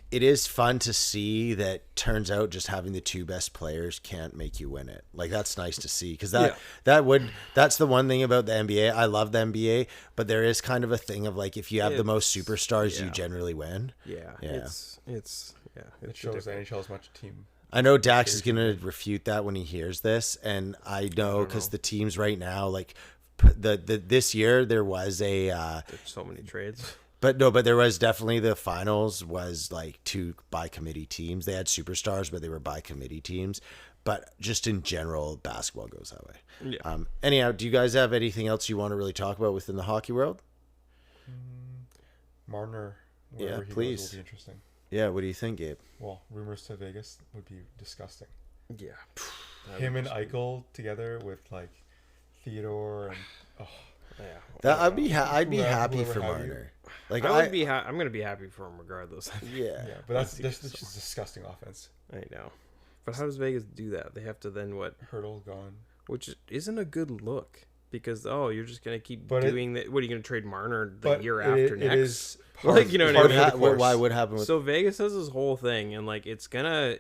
Speaker 1: it is fun to see that turns out just having the 2 best players can't make you win it. Like that's nice to see because that's the one thing about the NBA. I love the NBA, but there is kind of a thing of like if you have the most superstars, you generally win.
Speaker 3: It shows the NHL is much team.
Speaker 1: I know Dax is going to refute that when he hears this, and I know because the teams right now, like this year, there was there's
Speaker 2: so many trades.
Speaker 1: But there was definitely the finals was like 2 by committee teams. They had superstars, but they were by committee teams. But just in general, basketball goes that way.
Speaker 2: Yeah.
Speaker 1: Anyhow, do you guys have anything else you want to really talk about within the hockey world?
Speaker 3: Marner,
Speaker 1: yeah,
Speaker 3: he
Speaker 1: please.
Speaker 3: goes will be interesting.
Speaker 1: Yeah, what do you think, Gabe?
Speaker 3: Well, rumors to Vegas would be disgusting.
Speaker 2: Yeah.
Speaker 3: Him and Eichel together with like Theodore and
Speaker 1: I'd be happy for Marner. Like
Speaker 2: I'm gonna be happy for him regardless.
Speaker 1: Yeah,
Speaker 3: but that's just disgusting offense.
Speaker 2: I know, but how does Vegas do that? They have to then what?
Speaker 3: Hurdle gone,
Speaker 2: which isn't a good look because you're just gonna keep doing that. What are you gonna trade Marner the year after next?
Speaker 3: It is
Speaker 2: like what I mean?
Speaker 1: Why would happen?
Speaker 2: So Vegas has this whole thing, and like it's gonna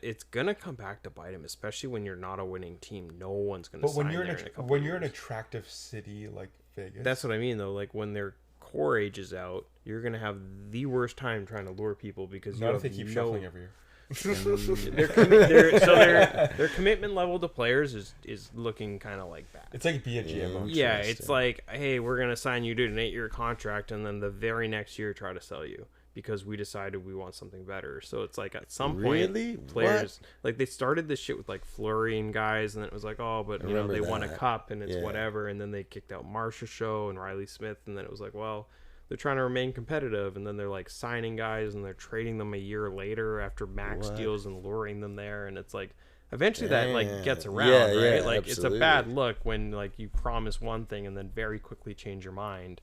Speaker 2: come back to bite him, especially when you're not a winning team. No one's gonna.
Speaker 3: But when you're an attractive city like Vegas,
Speaker 2: that's what I mean though. Like when their core ages out, you're gonna have the worst time trying to lure people because
Speaker 3: not if they keep shuffling every year.
Speaker 2: their commitment level to players is looking kind of like that.
Speaker 3: It's like be a GM.
Speaker 2: Yeah, it's like, hey, we're gonna sign you to an 8-year contract, and then the very next year try to sell you because we decided we want something better. So it's like at some point, players like they started this shit with like Fleury and guys, and then it was like, oh, but they won a cup and it's whatever, and then they kicked out Marsha Show and Riley Smith, and then it was like, well, they're trying to remain competitive, and then they're like signing guys and they're trading them a year later after max deals and luring them there, and it's like eventually that like gets around, right? Like absolutely. It's a bad look when like you promise one thing and then very quickly change your mind.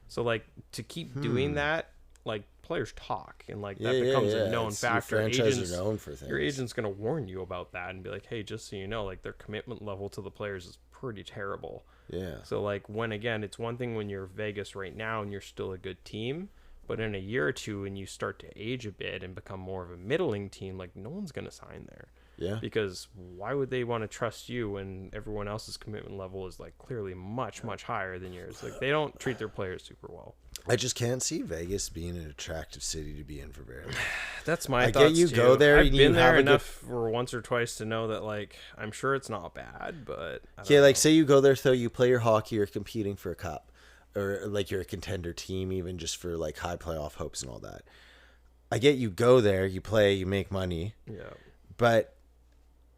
Speaker 2: So like to keep doing that, like players talk and like that becomes a known factor.
Speaker 1: Agents are known for things.
Speaker 2: Your agent's gonna warn you about that and be like, hey, just so you know, like their commitment level to the players is pretty terrible.
Speaker 1: Yeah.
Speaker 2: So like it's one thing when you're Vegas right now and you're still a good team, but in a year or two and you start to age a bit and become more of a middling team, like no one's gonna sign there.
Speaker 1: Yeah.
Speaker 2: Because why would they want to trust you when everyone else's commitment level is like clearly much, much higher than yours? Like they don't treat their players super well.
Speaker 1: I just can't see Vegas being an attractive city to be in for very long.
Speaker 2: That's my thoughts.
Speaker 1: I get you
Speaker 2: too.
Speaker 1: go there.
Speaker 2: I've been there enough for once or twice to know that like I'm sure it's not bad, but
Speaker 1: like say you go there, so you play your hockey, you're competing for a cup, or like you're a contender team, even just for like high playoff hopes and all that. I get you go there, you play, you make money.
Speaker 2: Yeah.
Speaker 1: But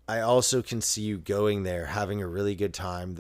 Speaker 1: I also can see you going there, having a really good time,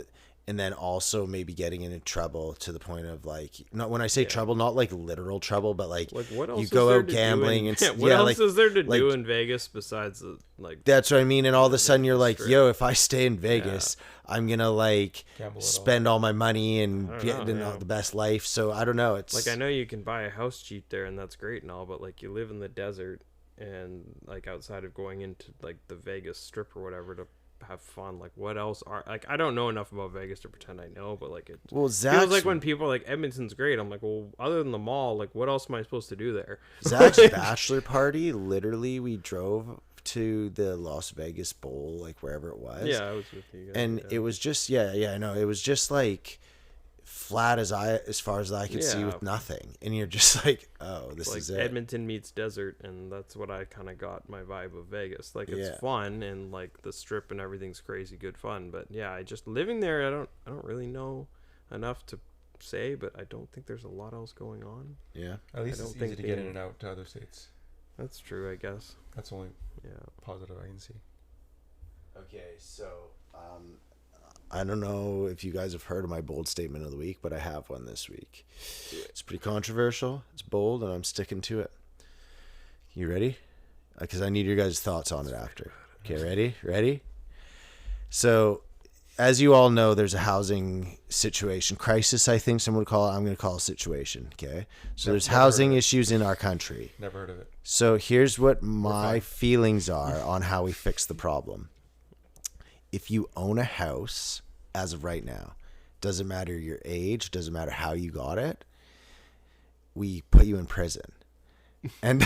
Speaker 1: and then also maybe getting into trouble to the point of like, not when I say trouble, not like literal trouble, but like
Speaker 2: what else
Speaker 1: you go out gambling and
Speaker 2: what else is there to do in Vegas besides like
Speaker 1: that's what I mean. And all of a sudden you're like, yo, if I stay in Vegas, I'm gonna like spend all my money and get the best life. So I don't know. It's
Speaker 2: like I know you can buy a house cheap there, and that's great and all, but like you live in the desert. And like outside of going into like the Vegas Strip or whatever to have fun. Like, what else are like? I don't know enough about Vegas to pretend I know, but like it feels
Speaker 1: Zach's,
Speaker 2: like when people are like Edmonton's great. I'm like, well, other than the mall, like, what else am I supposed to do there?
Speaker 1: Zach's bachelor party. Literally, we drove to the Las Vegas Bowl, like wherever it was.
Speaker 2: Yeah, I was with you guys.
Speaker 1: And it was just I know it was just like flat as far as I could see with nothing, and you're just like, oh, this
Speaker 2: like
Speaker 1: is it.
Speaker 2: Edmonton meets desert, and that's what I kind of got my vibe of Vegas. Like, it's fun, and like the strip and everything's crazy good fun. But yeah, I just living there, I don't really know enough to say, but I don't think there's a lot else going on.
Speaker 3: Yeah, at least it's easy to get in and out to other states.
Speaker 2: That's true, I guess.
Speaker 3: That's the only positive I can see.
Speaker 1: Okay, so I don't know if you guys have heard of my bold statement of the week, but I have one this week. It's pretty controversial. It's bold, and I'm sticking to it. You ready? Because I need your guys' thoughts on it after. Okay, ready? So, as you all know, there's a housing situation, crisis, I think someone would call it. I'm going to call it a situation, okay? So there's housing issues in our country.
Speaker 3: Never heard of it.
Speaker 1: So here's what my feelings are on how we fix the problem. If you own a house, as of right now, doesn't matter your age, doesn't matter how you got it, we put you in prison. And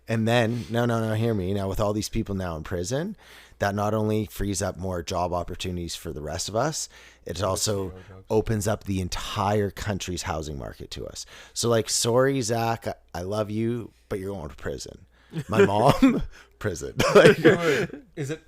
Speaker 1: then no, hear me. Now, with all these people now in prison, that not only frees up more job opportunities for the rest of us, it also opens up the entire country's housing market to us. So, like, sorry, Zach, I love you, but you're going to prison. My mom, prison. Like,
Speaker 3: is it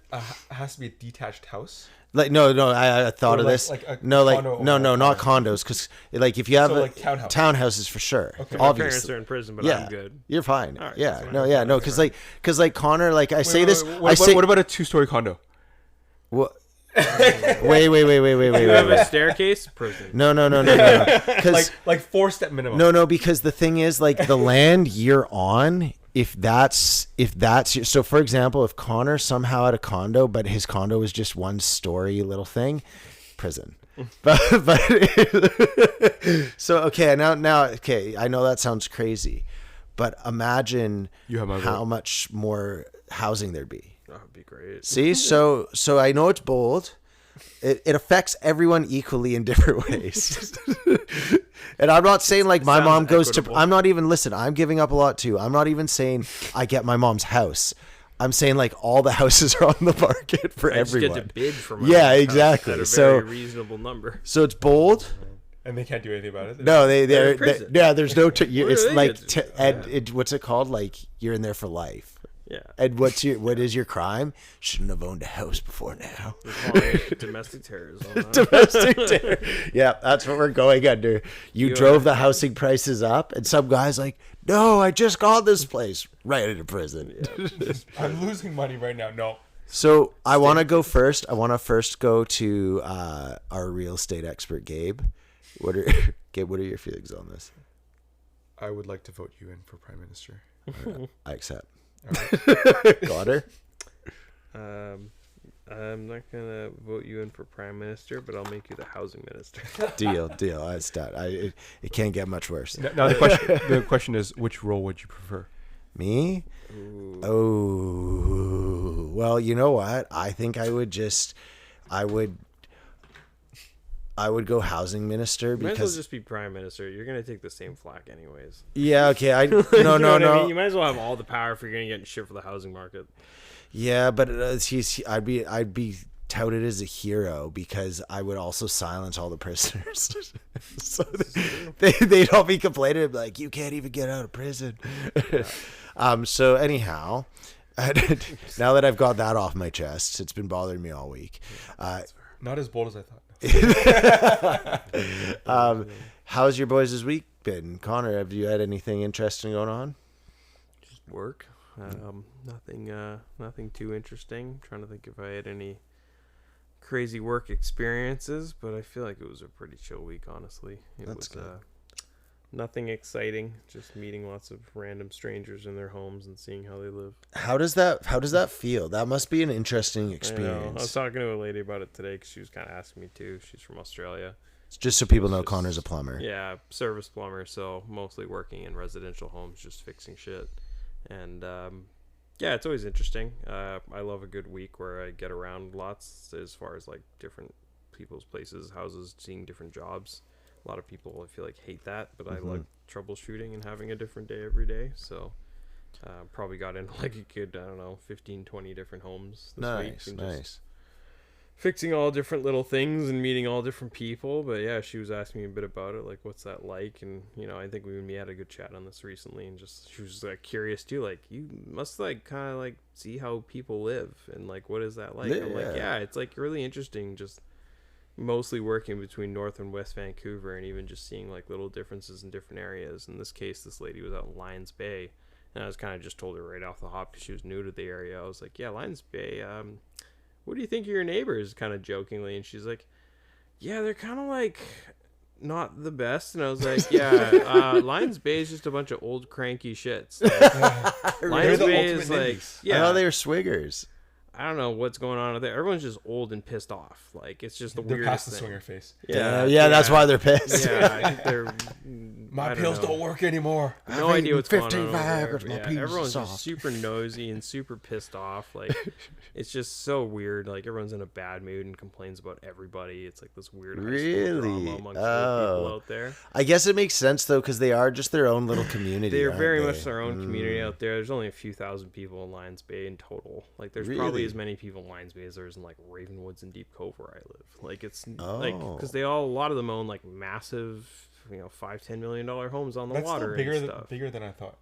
Speaker 3: has to be a detached house?
Speaker 1: Like, no, I thought of this. No, not condos. Because, like, if you have
Speaker 3: like
Speaker 1: townhouses for sure.
Speaker 2: Okay. My parents are in prison, but I'm good.
Speaker 1: You're fine.
Speaker 2: Right,
Speaker 1: yeah, no, because like Connor, like I say this.
Speaker 3: What about a 2-story condo?
Speaker 1: What? Wait.
Speaker 2: You have a staircase? Prison.
Speaker 1: No.
Speaker 3: Like 4-step minimum.
Speaker 1: No, because the thing is, like, the land you're on, if that's so, for example, if Connor somehow had a condo, but his condo was just 1-story little thing, prison. but so okay, now okay, I know that sounds crazy, but imagine how much more housing there'd be.
Speaker 2: That would be great.
Speaker 1: See, so I know it's bold. It affects everyone equally in different ways. And I'm not saying like my mom goes to, I'm not even, listen, I'm giving up a lot too. I'm not even saying I get my mom's house. I'm saying like all the houses are on the market for everyone.
Speaker 2: Just get to bid for my
Speaker 1: exactly.
Speaker 2: At a very reasonable number.
Speaker 1: So it's bold.
Speaker 3: And they can't do anything about it.
Speaker 1: No, they're there's no, it's like, what's it called? Like, you're in there for life.
Speaker 2: Yeah.
Speaker 1: And what is your crime? Shouldn't have owned a house before now.
Speaker 2: Domestic terrorism.
Speaker 1: Domestic terror. Yeah, that's what we're going under. You drove the housing prices up, and some guy's like, no, I just got this place. Right into prison.
Speaker 2: Yeah.
Speaker 3: I'm losing money right now. No.
Speaker 1: So I want to go first. I want to first go to our real estate expert, Gabe. Gabe, what are your feelings on this?
Speaker 3: I would like to vote you in for Prime Minister.
Speaker 1: I accept.
Speaker 3: Right.
Speaker 1: Got her.
Speaker 2: I'm not gonna vote you in for Prime Minister, but I'll make you the housing minister.
Speaker 1: Deal. It can't get much worse.
Speaker 3: Now the question is, which role would you prefer?
Speaker 1: Me?
Speaker 2: Ooh.
Speaker 1: Oh, well, you know what? I think I would go housing minister
Speaker 2: Might as well
Speaker 1: because
Speaker 2: just be Prime Minister. You're gonna take the same flack anyways.
Speaker 1: yeah, okay.
Speaker 2: You know what I mean? You might as well have all the power if you're gonna get in shit for the housing market.
Speaker 1: Yeah, but I'd be touted as a hero because I would also silence all the prisoners. So they'd all be complaining like, you can't even get out of prison. So anyhow, now that I've got that off my chest, it's been bothering me all week.
Speaker 3: Not as bold as I thought.
Speaker 1: How's your boys' week been? Connor, have you had anything interesting going on?
Speaker 2: Just work. Nothing too interesting. I'm trying to think if I had any crazy work experiences, but I feel like it was a pretty chill week, honestly.
Speaker 1: That's good.
Speaker 2: Nothing exciting, just meeting lots of random strangers in their homes and seeing how they live.
Speaker 1: How does that feel? That must be an interesting
Speaker 2: I
Speaker 1: experience.
Speaker 2: was talking to a lady about it today because she was kind of asking me too. She's from Australia.
Speaker 1: Just so people know, Connor's a plumber.
Speaker 2: Yeah, service plumber, so mostly working in residential homes, just fixing shit. And Yeah, it's always interesting. I love a good week where I get around lots as far as like different people's places, houses, seeing different jobs. A lot of people, I feel like, hate that, but I like troubleshooting and having a different day every day. So probably got into like a good, I don't know, 15, 20 different homes this week. And
Speaker 1: Nice.
Speaker 2: fixing all different little things and meeting all different people. But yeah, she was asking me a bit about it, like what's that like, and I think we had a good chat on this recently, and just she was like curious too, like you must like kind of like see how people live and like what is that like. I'm like, yeah, it's like really interesting, just mostly working between North and West Vancouver, and even just seeing like little differences in different areas. In this case, this lady was out in Lions Bay, and I was kind of just told her right off the hop because she was new to the area. I was like, yeah, Lions Bay, what do you think of your neighbors, kind of jokingly? And she's like, yeah, they're kind of like not the best. And I was like, yeah, Lions Bay is just a bunch of old cranky shits. Like, Lions Bay is like, yeah,
Speaker 1: I thought they were swiggers.
Speaker 2: I don't know what's going on there. Everyone's just old and pissed off. Like, it's just the
Speaker 3: They're
Speaker 2: weirdest
Speaker 3: past the
Speaker 2: thing.
Speaker 3: swinger face.
Speaker 1: Yeah, that's why they're pissed.
Speaker 2: Yeah, I think they're.
Speaker 3: My pills don't work anymore.
Speaker 2: No idea what's going on
Speaker 1: 15
Speaker 2: over there.
Speaker 1: Viagra, my
Speaker 2: Yeah,
Speaker 1: penis
Speaker 2: everyone's
Speaker 1: is
Speaker 2: just
Speaker 1: soft.
Speaker 2: super nosy and super pissed off. Like, it's just so weird. Like, everyone's in a bad mood and complains about everybody. It's like this weird high school
Speaker 1: Really?
Speaker 2: drama amongst old people out there.
Speaker 1: I guess it makes sense though, because they are just their own little community.
Speaker 2: They're
Speaker 1: aren't
Speaker 2: very
Speaker 1: they?
Speaker 2: much their own community out there. There's only a few thousand people in Lions Bay in total. Like, there's probably
Speaker 1: Really?
Speaker 2: as many people in Lions Bay as there is in like Ravenwoods and Deep Cove where I live. Like, it's like because a lot of them own like massive, $5-10 million homes on the
Speaker 3: That's
Speaker 2: water
Speaker 3: still
Speaker 2: and stuff.
Speaker 3: bigger than I thought.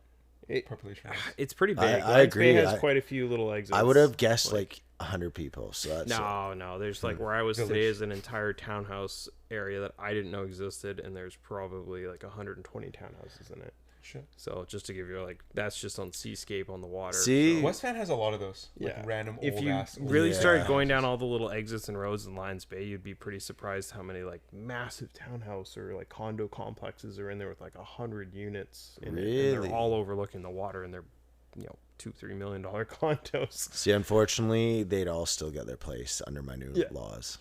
Speaker 3: Population.
Speaker 2: It's pretty big.
Speaker 1: I
Speaker 2: Lions
Speaker 1: agree.
Speaker 2: Bay has quite a few little exits.
Speaker 1: I would have guessed like 100 people. So that's
Speaker 2: No. There's like where I was
Speaker 3: Village.
Speaker 2: today is an entire townhouse area that I didn't know existed, and there's probably like 120 townhouses in it.
Speaker 3: Shit.
Speaker 2: So just to give you like, that's just on Seascape on the water.
Speaker 1: See?
Speaker 2: so,
Speaker 3: West Van has a lot of those. Like
Speaker 2: yeah,
Speaker 3: random
Speaker 2: if
Speaker 3: old
Speaker 2: you
Speaker 3: ass.
Speaker 2: really
Speaker 1: Yeah.
Speaker 2: started going down all the little exits and roads in Lions Bay, you'd be pretty surprised how many like massive townhouse or like condo complexes are in there with like 100 units in it, and
Speaker 1: Really?
Speaker 2: they're all overlooking the water, and they're $2-3 million condos.
Speaker 1: See, unfortunately, they'd all still get their place under my new laws.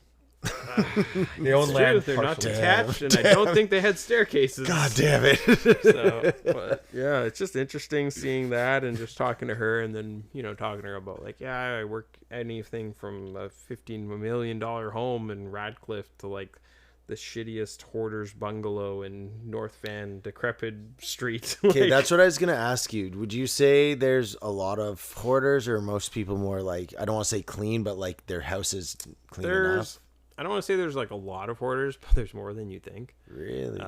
Speaker 3: They own
Speaker 2: It's
Speaker 3: land.
Speaker 2: true, they're not
Speaker 3: partially.
Speaker 2: detached, and I don't think they had staircases.
Speaker 1: God damn it!
Speaker 2: So, but yeah, it's just interesting seeing that and just talking to her, and then talking to her about like, yeah, I work anything from a $15 million home in Radcliffe to like the shittiest hoarder's bungalow in North Van decrepit street.
Speaker 1: Okay,
Speaker 2: Like,
Speaker 1: that's what I was gonna ask you. Would you say there's a lot of hoarders, or are most people more like, I don't want to say clean, but like their house is clean enough?
Speaker 2: I don't want to say there's like a lot of hoarders, but there's more than you think.
Speaker 1: Really?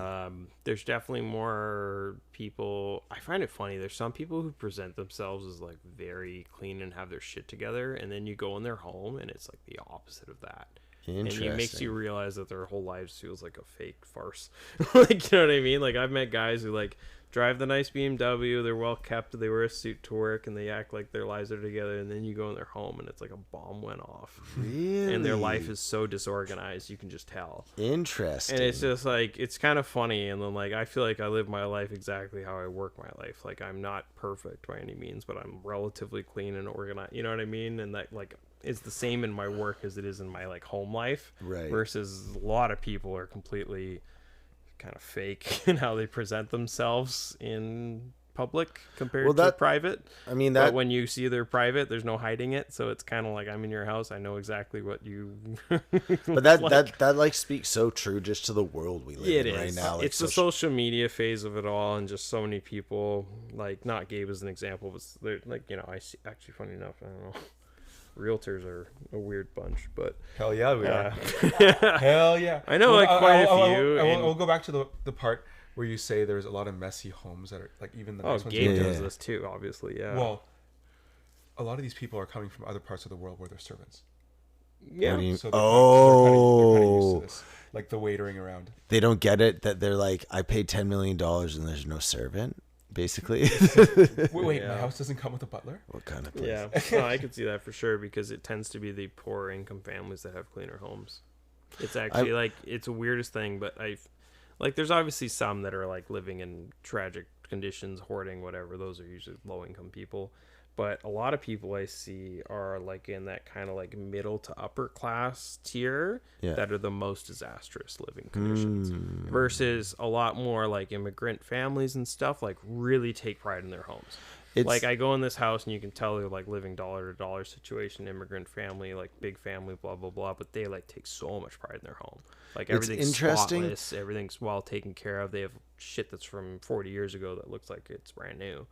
Speaker 2: There's definitely more people. I find it funny. There's some people who present themselves as like very clean and have their shit together, and then you go in their home and it's like the opposite of that. And it makes you realize that their whole lives feels like a fake farce. Like, you know what I mean? Like, I've met guys who like drive the nice BMW, they're well kept, they wear a suit to work, and they act like their lives are together, and then you go in their home and it's like a bomb went off.
Speaker 1: Really?
Speaker 2: And their life is so disorganized, you can just tell.
Speaker 1: Interesting.
Speaker 2: And it's just like, it's kind of funny. And then like, I feel like I live my life exactly how I work my life. Like, I'm not perfect by any means, but I'm relatively clean and organized. You know what I mean? And that like, it's the same in my work as it is in my like home life.
Speaker 1: Right.
Speaker 2: Versus a lot of people are completely kind of fake in how they present themselves in public compared to private.
Speaker 1: I mean,
Speaker 2: but when you see their private, there's no hiding it, so it's kind of like, I'm in your house, I know exactly what you
Speaker 1: but that like speaks so true just to the world we live in right now. Like,
Speaker 2: it's the social media phase of it all, and just so many people, like, not Gabe as an example, but they're like, I see, actually, funny enough, I don't know, realtors are a weird bunch, but
Speaker 3: Hell yeah, we are.
Speaker 2: yeah.
Speaker 3: Hell yeah.
Speaker 2: I know, like, quite a few.
Speaker 3: I'll go back to the part where you say there's a lot of messy homes that are like, even the nice ones.
Speaker 2: Gabe does this too, obviously. Yeah.
Speaker 3: Well, a lot of these people are coming from other parts of the world where they're servants.
Speaker 2: Yeah.
Speaker 3: So they're kind of used to this, like the waitering around.
Speaker 1: They don't get it that they're like, I paid $10 million and there's no servant, basically.
Speaker 3: Wait, my house doesn't come with a butler?
Speaker 1: What kind of place?
Speaker 2: Yeah, no, I could see that for sure, because it tends to be the poorer income families that have cleaner homes. It's actually like, it's the weirdest thing, but there's obviously some that are like living in tragic conditions, hoarding, whatever. Those are usually low income people. But a lot of people I see are like in that kind of like middle to upper class tier that are the most disastrous living conditions, versus a lot more like immigrant families and stuff like really take pride in their homes. like I go in this house and you can tell they're like living dollar to dollar situation, immigrant family, like big family, blah blah blah, but they like take so much pride in their home. Like everything's spotless, everything's well taken care of. They have shit that's from 40 years ago that looks like it's brand new.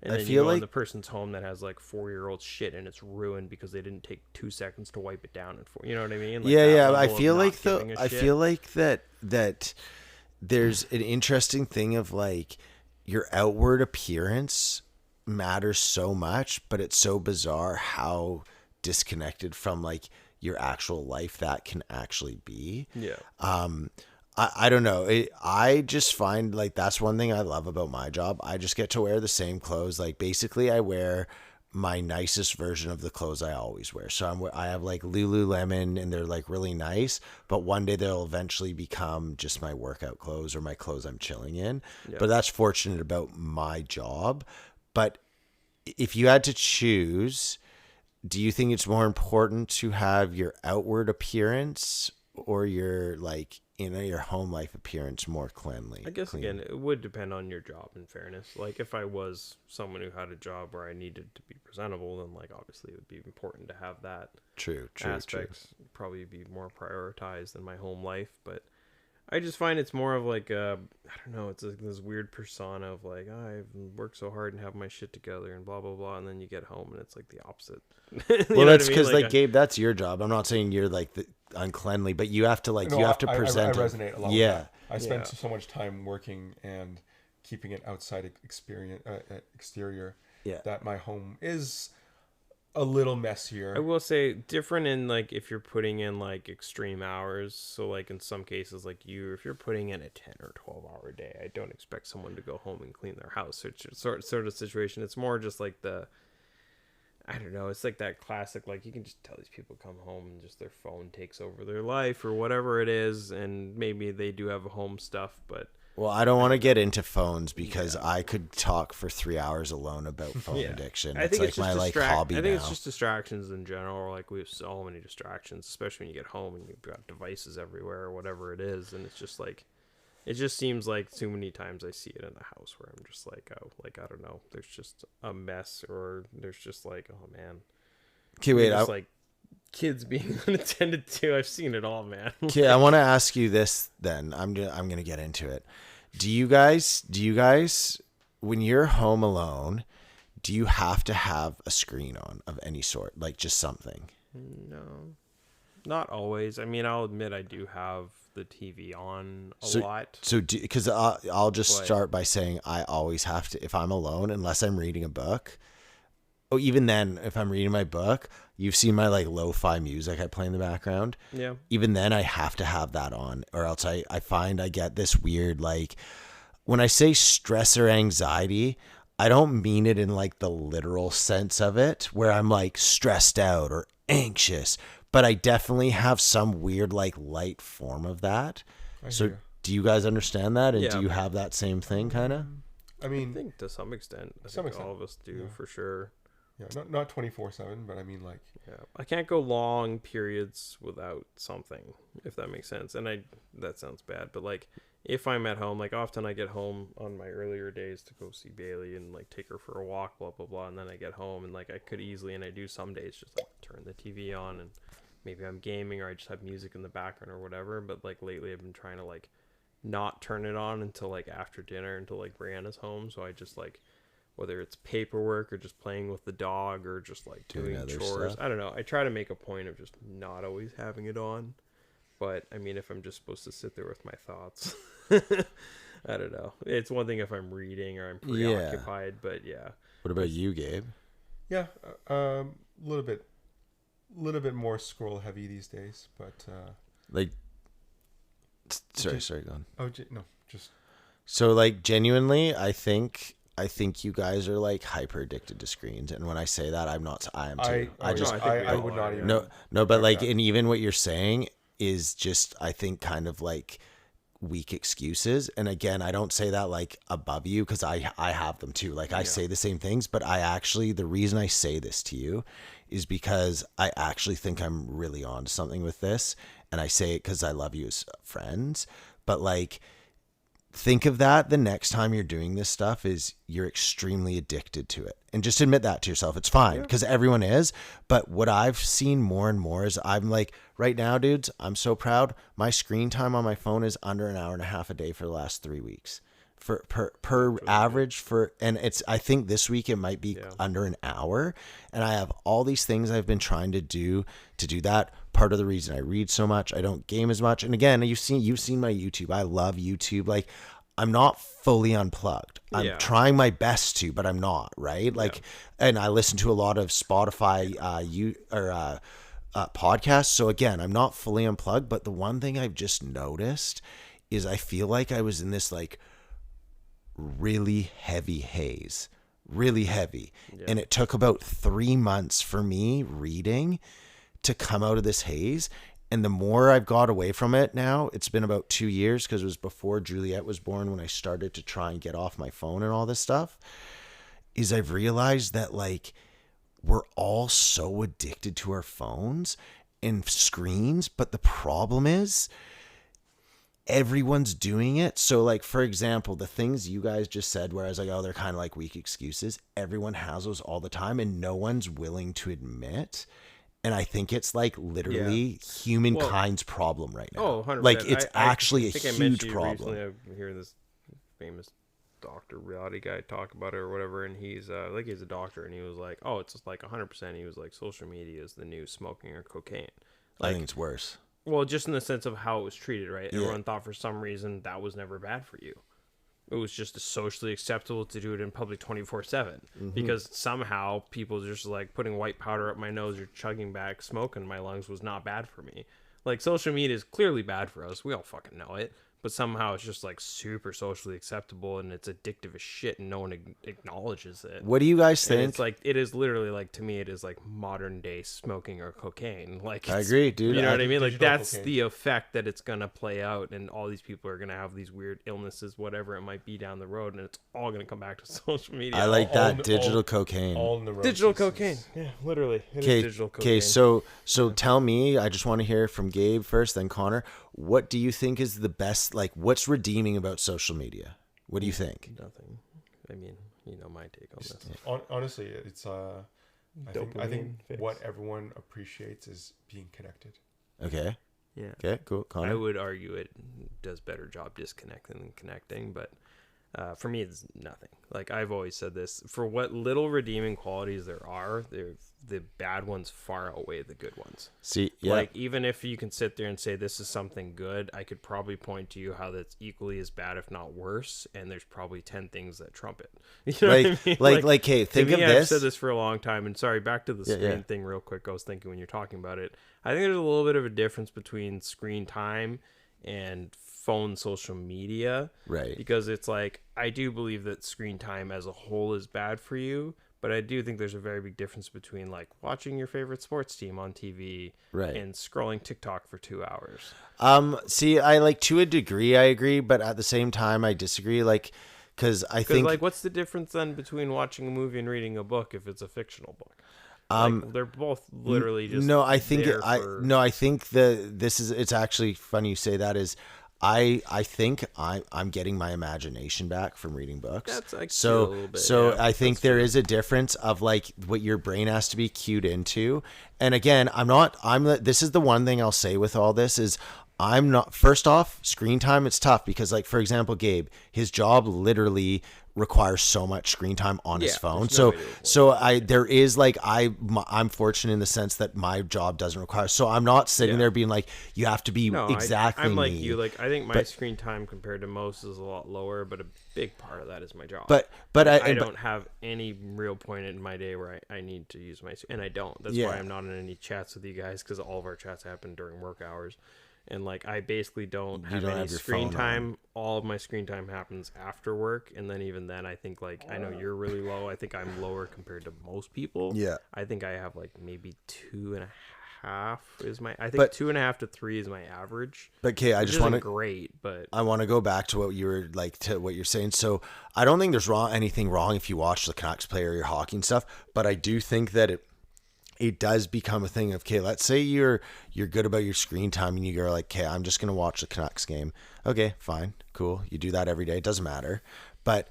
Speaker 2: And then you go in the person's home that has like 4-year-old shit and it's ruined because they didn't take 2 seconds to wipe it down. And you know what I mean? Like
Speaker 1: I feel like that there's an interesting thing of like your outward appearance matters so much, but it's so bizarre how disconnected from like your actual life that can actually be.
Speaker 2: Yeah.
Speaker 1: I don't know. I just find like that's one thing I love about my job. I just get to wear the same clothes. Like basically I wear my nicest version of the clothes I always wear. So I have like Lululemon and they're like really nice, but one day they'll eventually become just my workout clothes or my clothes I'm chilling in. Yeah. But that's fortunate about my job. But if you had to choose, do you think it's more important to have your outward appearance or your like your home life appearance more cleanly?
Speaker 2: I guess again, it would depend on your job, in fairness. Like if I was someone who had a job where I needed to be presentable, then like obviously it would be important to have that aspect probably be more prioritized than my home life. But I just find it's more of like I don't know, it's like this weird persona of like, I've worked so hard and have my shit together and blah blah blah, and then you get home and it's like the opposite.
Speaker 1: Well, that's because like Gabe, that's your job. I'm not saying you're like the uncleanly, but you have to like you have to present.
Speaker 3: I resonate a lot. Yeah, with that. I spend so much time working and keeping it outside exterior.
Speaker 1: Yeah,
Speaker 3: that my home is a little messier.
Speaker 2: I will say different in like if you're putting in like extreme hours. So like in some cases, like if you're putting in a 10 or 12 hour day, I don't expect someone to go home and clean their house. It's sort of situation. It's more just like I don't know. It's like that classic, like you can just tell these people come home and just their phone takes over their life or whatever it is. And maybe they do have home stuff, but.
Speaker 1: Well, I don't want to get into phones because I could talk for 3 hours alone about phone addiction.
Speaker 2: I think
Speaker 1: it's like my hobby.
Speaker 2: I think it's just distractions in general. Like we have so many distractions, especially when you get home and you've got devices everywhere or whatever it is. And it's just like, it just seems like too many times I see it in the house where I'm just like, oh, like, I don't know. There's just a mess or there's just like, oh man.
Speaker 1: Okay, wait.
Speaker 2: Like kids being unattended to. I've seen it all, man.
Speaker 1: Okay, I want to ask you this then. I'm going to get into it. Do you guys, when you're home alone, do you have to have a screen on of any sort? Like just something?
Speaker 2: No, not always. I mean, I'll admit I do have the TV on a lot. So
Speaker 1: because I'll just start by saying I always have to, if I'm alone, unless I'm reading a book. Oh, even then, if I'm reading my book, you've seen my like lo-fi music I play in the background.
Speaker 2: Yeah.
Speaker 1: Even then, I have to have that on, or else I find I get this weird like, when I say stress or anxiety, I don't mean it in like the literal sense of it, where I'm like stressed out or anxious, but I definitely have some weird like light form of that. So do you guys understand that? And do you have that same thing kind of?
Speaker 3: I mean,
Speaker 2: I think to some extent, all of us do for sure.
Speaker 3: Yeah, not 24/7, but I mean like
Speaker 2: I can't go long periods without something, if that makes sense. And that sounds bad, but like if I'm at home, like often I get home on my earlier days to go see Bailey and like take her for a walk, blah blah blah, and then I get home and like I could easily, and I do some days, just like turn the TV on and maybe I'm gaming or I just have music in the background or whatever. But like lately I've been trying to like not turn it on until like after dinner, until like Brianna's home, so I just like, whether it's paperwork or just playing with the dog or just like doing chores. Stuff. I don't know. I try to make a point of just not always having it on. But I mean, if I'm just supposed to sit there with my thoughts, I don't know. It's one thing if I'm reading or I'm preoccupied, but yeah.
Speaker 1: What about you, Gabe?
Speaker 3: Yeah, a little bit more scroll heavy these days, but
Speaker 1: like, sorry, go on.
Speaker 3: Oh no, just
Speaker 1: so like genuinely, I think you guys are like hyper addicted to screens, and when I say that, I'm not. I am too.
Speaker 3: I would not even.
Speaker 1: No, but like, and even what you're saying is just, I think, kind of like weak excuses. And again, I don't say that like above you, because I have them too. Like I say the same things, but the reason I say this to you is because I actually think I'm really on to something with this, and I say it because I love you as friends. But like, think of that the next time you're doing this stuff is you're extremely addicted to it, and just admit that to yourself. It's fine because everyone is. But what I've seen more and more is I'm like, right now, dudes, I'm so proud. My screen time on my phone is under an hour and a half a day for the last 3 weeks for per average for, and it's, I think this week it might be under an hour, and I have all these things I've been trying to do that. Part of the reason I read so much, I don't game as much. And again, you've seen my YouTube. I love YouTube. Like, I'm not fully unplugged. I'm trying my best to, but I'm not, right? Like, and I listen to a lot of Spotify, podcasts. So again, I'm not fully unplugged, but the one thing I've just noticed is I feel like I was in this like really heavy haze, really heavy. Yeah. And it took about 3 months for me reading to come out of this haze. And the more I've got away from it now, it's been about 2 years, because it was before Juliet was born when I started to try and get off my phone and all this stuff, is I've realized that like we're all so addicted to our phones and screens. But the problem is everyone's doing it. So like, for example, the things you guys just said where I was like, oh, they're kind of like weak excuses. Everyone has those all the time and no one's willing to admit. And I think it's like literally humankind's problem right now.
Speaker 2: Oh, 100%.
Speaker 1: Like it's actually a huge problem.
Speaker 2: Recently, I'm hearing this famous doctor reality guy talk about it or whatever, and he's he's a doctor, and he was like, oh, it's just like 100%. He was like, social media is the new smoking or cocaine. Like,
Speaker 1: I think it's worse.
Speaker 2: Well, just in the sense of how it was treated, right? Everyone thought for some reason that was never bad for you. It was just socially acceptable to do it in public 24/7 because somehow people just like putting white powder up my nose or chugging back smoke in my lungs was not bad for me. Like, social media is clearly bad for us. We all fucking know it. But somehow it's just like super socially acceptable and it's addictive as shit and no one acknowledges it.
Speaker 1: What do you guys think?
Speaker 2: And it's like, it is literally like, to me, it is like modern day smoking or cocaine. Like,
Speaker 1: I agree, dude.
Speaker 2: You know what I mean? Like, that's
Speaker 3: cocaine.
Speaker 2: the effect that it's going to play out, and all these people are going to have these weird illnesses, whatever it might be down the road, and it's all going to come back to social media.
Speaker 1: I like that. Digital cocaine.
Speaker 3: All neurosis.
Speaker 2: Digital cocaine. Yeah, literally. It is digital cocaine.
Speaker 1: Okay, so tell me, I just want to hear from Gabe first, then Connor. What do you think is the best, like, what's redeeming about social media? What do you think?
Speaker 2: Nothing. I mean, you know my take on this.
Speaker 3: Honestly, it's I think what everyone appreciates is being connected.
Speaker 1: Okay.
Speaker 2: Yeah.
Speaker 1: Okay, cool. Connor?
Speaker 2: I would argue it does better job disconnecting than connecting, but for me, it's nothing. Like, I've always said this, for what little redeeming qualities there are, the bad ones far outweigh the good ones.
Speaker 1: See, yeah.
Speaker 2: Like, even if you can sit there and say this is something good, I could probably point to you how that's equally as bad, if not worse, and there's probably 10 things that trump it. You know what I mean?
Speaker 1: Like, hey, think
Speaker 2: to me,
Speaker 1: of this.
Speaker 2: I've said this for a long time, and sorry, back to the screen thing real quick. I was thinking when you're talking about it, I think there's a little bit of a difference between screen time and phone social media,
Speaker 1: right?
Speaker 2: Because it's like, I do believe that screen time as a whole is bad for you, but I do think there's a very big difference between like watching your favorite sports team on TV,
Speaker 1: right,
Speaker 2: and scrolling TikTok for 2 hours.
Speaker 1: See, I like, to a degree I agree, but at the same time I disagree, like, because I think,
Speaker 2: like, what's the difference then between watching a movie and reading a book if it's a fictional book? Like, they're both literally just
Speaker 1: I think it's actually funny you say that. Is I think I'm getting my imagination back from reading books.
Speaker 2: That's like
Speaker 1: so
Speaker 2: a little bit,
Speaker 1: so
Speaker 2: yeah,
Speaker 1: I think there is a difference of like what your brain has to be cued into. And again, this is the one thing I'll say with all this is, I'm not, first off, screen time, it's tough because, like, for example, Gabe, his job literally requires so much screen time on his phone. There is like, I'm fortunate in the sense that my job doesn't require, so I'm not sitting there being like, you have to be exactly
Speaker 2: I'm like
Speaker 1: me.
Speaker 2: you. Like, I think my screen time compared to most is a lot lower, but a big part of that is my job.
Speaker 1: But
Speaker 2: I don't have any real point in my day where I need to use my, and I don't. That's why I'm not in any chats with you guys, because all of our chats happen during work hours. And like, I basically don't have any screen time. All of my screen time happens after work, and then even then, I think, like, I know you're really low. I think I'm lower compared to most people.
Speaker 1: Yeah,
Speaker 2: I think I have like maybe 2.5 is my. I think 2.5 to 3 is my average.
Speaker 1: But okay, I just want to
Speaker 2: great, but
Speaker 1: I want to go back to what you were like, to what you're saying. So I don't think there's anything wrong if you watch the Canucks play or your hockey and stuff, but I do think that it does become a thing of, okay, let's say you're good about your screen time and you go like, okay, I'm just going to watch the Canucks game. Okay, fine, cool. You do that every day. It doesn't matter. But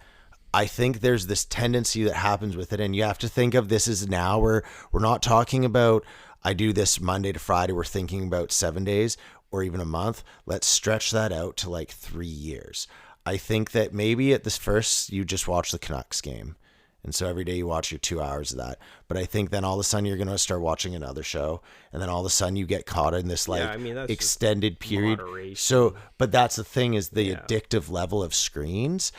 Speaker 1: I think there's this tendency that happens with it. And you have to think of this as now we're not talking about, I do this Monday to Friday. We're thinking about 7 days or even a month. Let's stretch that out to like 3 years. I think that maybe at this first you just watch the Canucks game. And so every day you watch your 2 hours of that. But I think then all of a sudden you're going to start watching another show. And then all of a sudden you get caught in this like extended period.
Speaker 2: Moderation.
Speaker 1: So, but that's the thing is the addictive level of screens.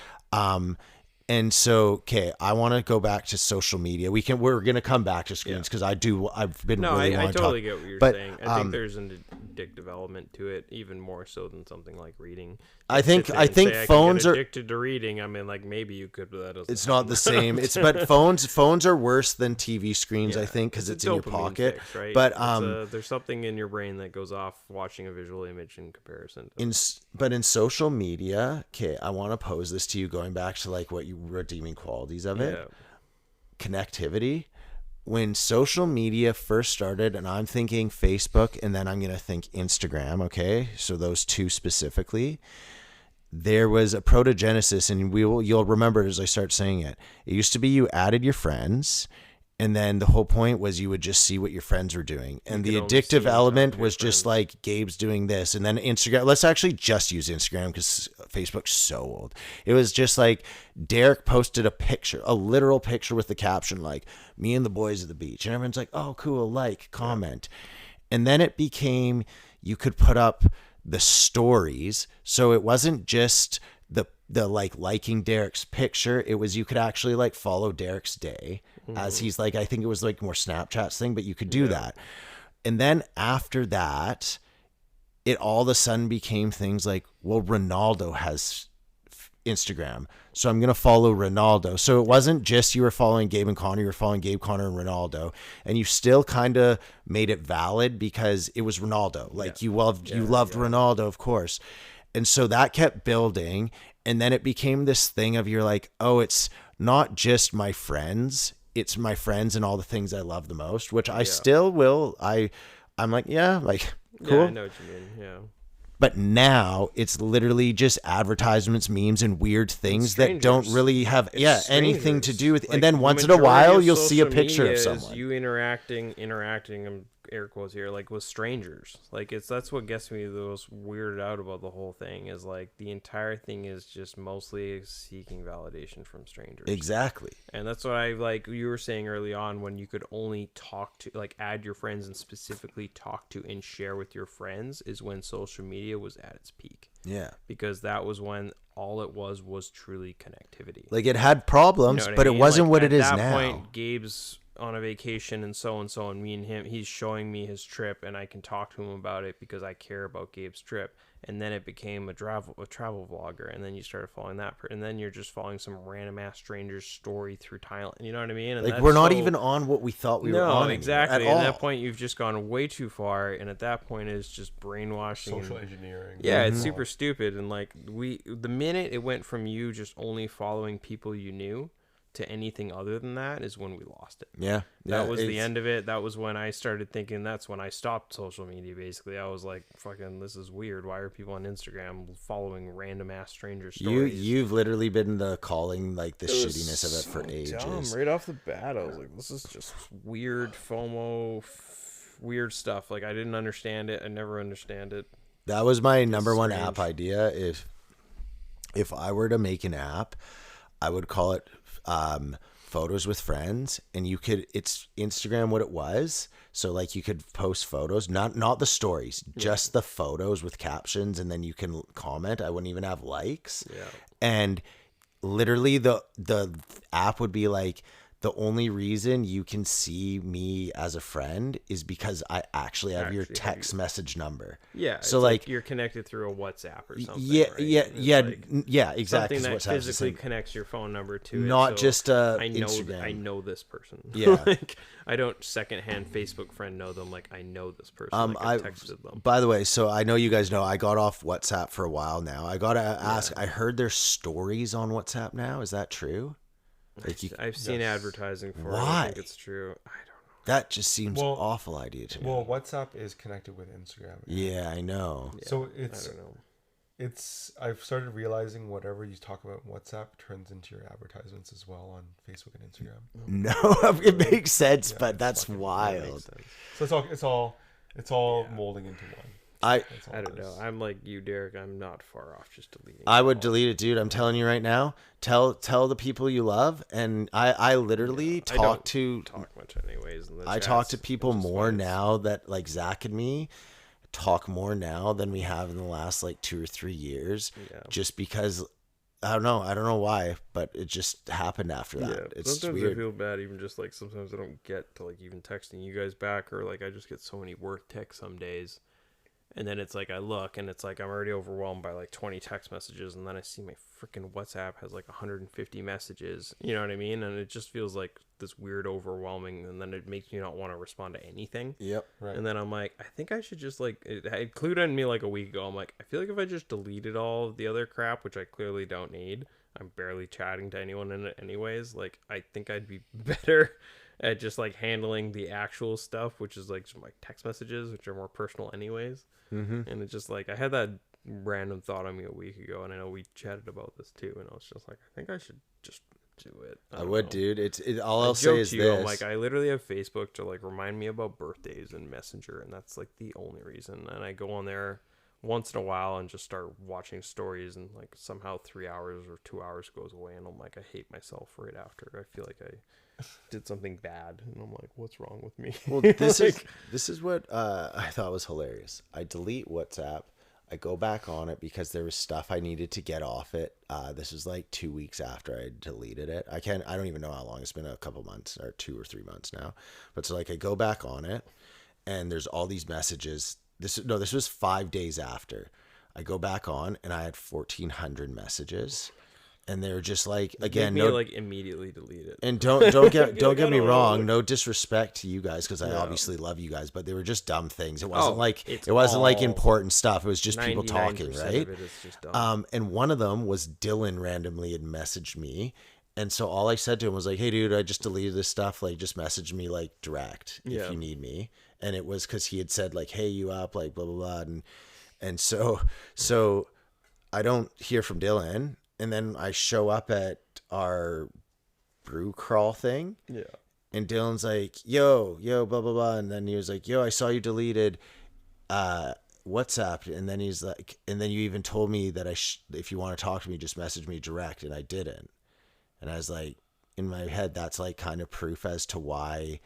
Speaker 1: And so, okay, I want to go back to social media. We're going to come back to screens because I've been really
Speaker 2: I
Speaker 1: wanting to
Speaker 2: totally
Speaker 1: talk.
Speaker 2: get what you're
Speaker 1: But,
Speaker 2: saying. I think there's an addictive element to it, even more so than something like reading.
Speaker 1: I think
Speaker 2: Say,
Speaker 1: phones
Speaker 2: I
Speaker 1: are
Speaker 2: addicted to reading. I mean, like maybe you could, but that doesn't.
Speaker 1: It's not the same. But phones are worse than TV screens, I think, because it's in your pocket.
Speaker 2: Fix, right?
Speaker 1: But
Speaker 2: there's something in your brain that goes off watching a visual image in comparison.
Speaker 1: But in social media, okay, I want to pose this to you, going back to like what you redeeming qualities of it, connectivity. When social media first started, and I'm thinking Facebook, and then I'm gonna think Instagram. Okay, so those two specifically. There was a protogenesis, and you'll remember it as I start saying it. It used to be you added your friends, and then the whole point was you would just see what your friends were doing. And the addictive element was just like Gabe's doing this, and then Instagram. Let's actually just use Instagram because Facebook's so old. It was just like Derek posted a literal picture with the caption like "Me and the boys at the beach," and everyone's like, "Oh, cool!" Like, comment, and then it became you could put up the stories, so it wasn't just the like liking Derek's picture. It was you could actually like follow Derek's day as he's like, I think it was like more Snapchat's thing, but you could do that. And then after that, it all of a sudden became things like, well, Ronaldo has Instagram, so I'm gonna follow Ronaldo. So it wasn't just you were following Gabe and Connor, you were following Gabe, Connor, and Ronaldo, and you still kind of made it valid because it was Ronaldo. Like you loved Ronaldo, of course, and so that kept building, and then it became this thing of you're like, oh, it's not just my friends, it's my friends and all the things I love the most, which I still will. I'm like, like cool.
Speaker 2: Yeah, I know what you mean. Yeah.
Speaker 1: But now it's literally just advertisements, memes, and weird things that don't really have anything to do with.
Speaker 2: Like,
Speaker 1: and then once in a while, you'll see a picture of someone.
Speaker 2: You interacting, I'm air quotes here, like with strangers. Like that's what gets me the most weirded out about the whole thing is like the entire thing is just mostly seeking validation from strangers.
Speaker 1: Exactly.
Speaker 2: And that's what I like you were saying early on when you could only talk to like add your friends and specifically talk to and share with your friends is when social media was at its peak.
Speaker 1: Yeah.
Speaker 2: Because that was when all it was truly connectivity.
Speaker 1: Like it had problems, but it wasn't what it is now. At that point,
Speaker 2: Gabe's on a vacation and so and me and him, he's showing me his trip and I can talk to him about it because I care about Gabe's trip. And then it became a travel vlogger, and then you started following that, and then you're just following some random ass stranger's story through Thailand. You know what I mean? And
Speaker 1: like we're not even on what we thought we were on.
Speaker 2: No, exactly.
Speaker 1: At
Speaker 2: that point, you've just gone way too far, and at that point, it's just brainwashing,
Speaker 3: social engineering.
Speaker 2: Yeah, it's super stupid. And like the minute it went from you just only following people you knew to anything other than that is when we lost it.
Speaker 1: Yeah.
Speaker 2: That was the end of it. That was when I started thinking, that's when I stopped social media, basically. I was like, fucking, this is weird. Why are people on Instagram following random ass stranger stories?
Speaker 1: You've literally been calling like the shittiness of it for ages.
Speaker 2: Dumb. Right off the bat, I was like, this is just weird FOMO, weird stuff. Like, I didn't understand it. I never understand it.
Speaker 1: That was my number one app idea. If I were to make an app, I would call it photos with friends, and it's Instagram what it was, so like you could post photos, not the stories, just the photos with captions, and then you can comment. I wouldn't even have likes. And literally the app would be like, the only reason you can see me as a friend is because I actually have your text message number.
Speaker 2: Yeah.
Speaker 1: So like
Speaker 2: you're connected through a WhatsApp or something.
Speaker 1: Yeah,
Speaker 2: right?
Speaker 1: yeah, exactly.
Speaker 2: Something that physically connects your phone number to it.
Speaker 1: Not just
Speaker 2: Instagram. I know this person.
Speaker 1: Yeah.
Speaker 2: Like, I don't secondhand Facebook friend know them. Like, I know this person. Like, I texted them.
Speaker 1: By the way, so I know you guys know I got off WhatsApp for a while now. I gotta ask. I heard there's stories on WhatsApp now. Is that true?
Speaker 2: Like I've seen advertising for it.
Speaker 1: Why?
Speaker 2: I think it's true. I don't know.
Speaker 1: That just seems
Speaker 3: Well-
Speaker 1: awful idea to me.
Speaker 3: Well, WhatsApp is connected with Instagram.
Speaker 1: Yeah, I know.
Speaker 2: Yeah,
Speaker 3: So
Speaker 2: I don't know.
Speaker 3: I've started realizing whatever you talk about in WhatsApp turns into your advertisements as well on Facebook and Instagram.
Speaker 1: No, it makes sense,
Speaker 3: Yeah,
Speaker 1: but
Speaker 3: it's
Speaker 1: that's
Speaker 3: fucking-
Speaker 2: That
Speaker 1: wild.
Speaker 2: makes sense.
Speaker 3: So it's all
Speaker 2: Yeah.
Speaker 3: molding into one.
Speaker 1: I
Speaker 3: That's all
Speaker 2: I
Speaker 3: it
Speaker 2: don't know.
Speaker 3: is.
Speaker 2: I'm like you, Derek. I'm not far off just deleting.
Speaker 1: I would
Speaker 2: all.
Speaker 1: delete it, dude. I'm telling you right now. Tell the people you love, and I literally
Speaker 2: I
Speaker 1: talk
Speaker 2: don't
Speaker 1: to
Speaker 2: talk much anyways. In the
Speaker 1: I talk to
Speaker 2: chats.
Speaker 1: people
Speaker 2: I just
Speaker 1: more
Speaker 2: find it's-
Speaker 1: now that like Zach and me talk more now than we have in the last like 2 or 3 years.
Speaker 2: Yeah.
Speaker 1: Just because I don't know why, but it just happened after that.
Speaker 2: Yeah,
Speaker 1: It's
Speaker 2: sometimes
Speaker 1: weird.
Speaker 2: I feel bad. Even just like sometimes I don't get to like even texting you guys back, or like I just get so many work texts some days, and then it's like I look and it's like I'm already overwhelmed by like 20 text messages, and then I see my freaking WhatsApp has like 150 messages. You know what I mean? And it just feels like this weird overwhelming, and then it makes me not want to respond to anything.
Speaker 1: Yep.
Speaker 3: Right.
Speaker 2: And then I'm like, I think I should just like it clued on me like a week ago. I'm like, I feel like if I just deleted all of the other crap, which I clearly don't need, I'm barely chatting to anyone in it anyways. Like, I think I'd be better at just like handling the actual stuff, which is like just my text messages, which are more personal anyways.
Speaker 1: Mm-hmm.
Speaker 2: And it's just like I had that random thought on me a week ago, and I know we chatted about this too, and I was just like, I think I should just do it.
Speaker 1: I
Speaker 2: don't
Speaker 1: would,
Speaker 2: know.
Speaker 1: dude. All
Speaker 2: I
Speaker 1: I'll say
Speaker 2: joked
Speaker 1: is
Speaker 2: to you,
Speaker 1: this.
Speaker 2: I'm like, I literally have Facebook to like remind me about birthdays and Messenger, and that's like the only reason. And I go on there once in a while and just start watching stories, and like somehow 3 hours or 2 hours goes away, and I'm like, I hate myself right after. I feel like I did something bad, and I'm like, what's wrong with me?
Speaker 1: Well, this
Speaker 2: Like,
Speaker 1: this is what I thought was hilarious. I delete WhatsApp. I go back on it because there was stuff I needed to get off it. This was like 2 weeks after I deleted it. I don't even know how long. It's been a couple months or 2 or 3 months now. But so like I go back on it, and there's all these messages. This was 5 days after. I go back on, and I had 1,400 messages, and they're just like, again,
Speaker 2: made me
Speaker 1: no,
Speaker 2: like immediately delete it.
Speaker 1: and don't get
Speaker 2: Like,
Speaker 1: me
Speaker 2: I don't
Speaker 1: wrong.
Speaker 2: know.
Speaker 1: No disrespect to you guys, because I
Speaker 2: No.
Speaker 1: obviously love you guys, but they were just dumb things. It wasn't
Speaker 2: it's
Speaker 1: it wasn't like
Speaker 2: all-
Speaker 1: important stuff. It was just people talking,
Speaker 2: 99%
Speaker 1: right?
Speaker 2: of it is just dumb.
Speaker 1: And one of them was Dylan randomly had messaged me, and so all I said to him was like, "Hey, dude, I just deleted this stuff. Like, just message me like direct
Speaker 2: Yeah.
Speaker 1: if you need me." And it was because he had said like, "Hey, you up?" Like blah blah blah, and so I don't hear from Dylan. And then I show up at our brew crawl thing,
Speaker 2: Yeah.
Speaker 1: and Dylan's like, yo, blah, blah, blah. And then he was like, yo, I saw you deleted WhatsApp. And then he's like, and then you even told me that if you want to talk to me, just message me direct. And I didn't. And I was like, in my head, that's like kind of proof as to why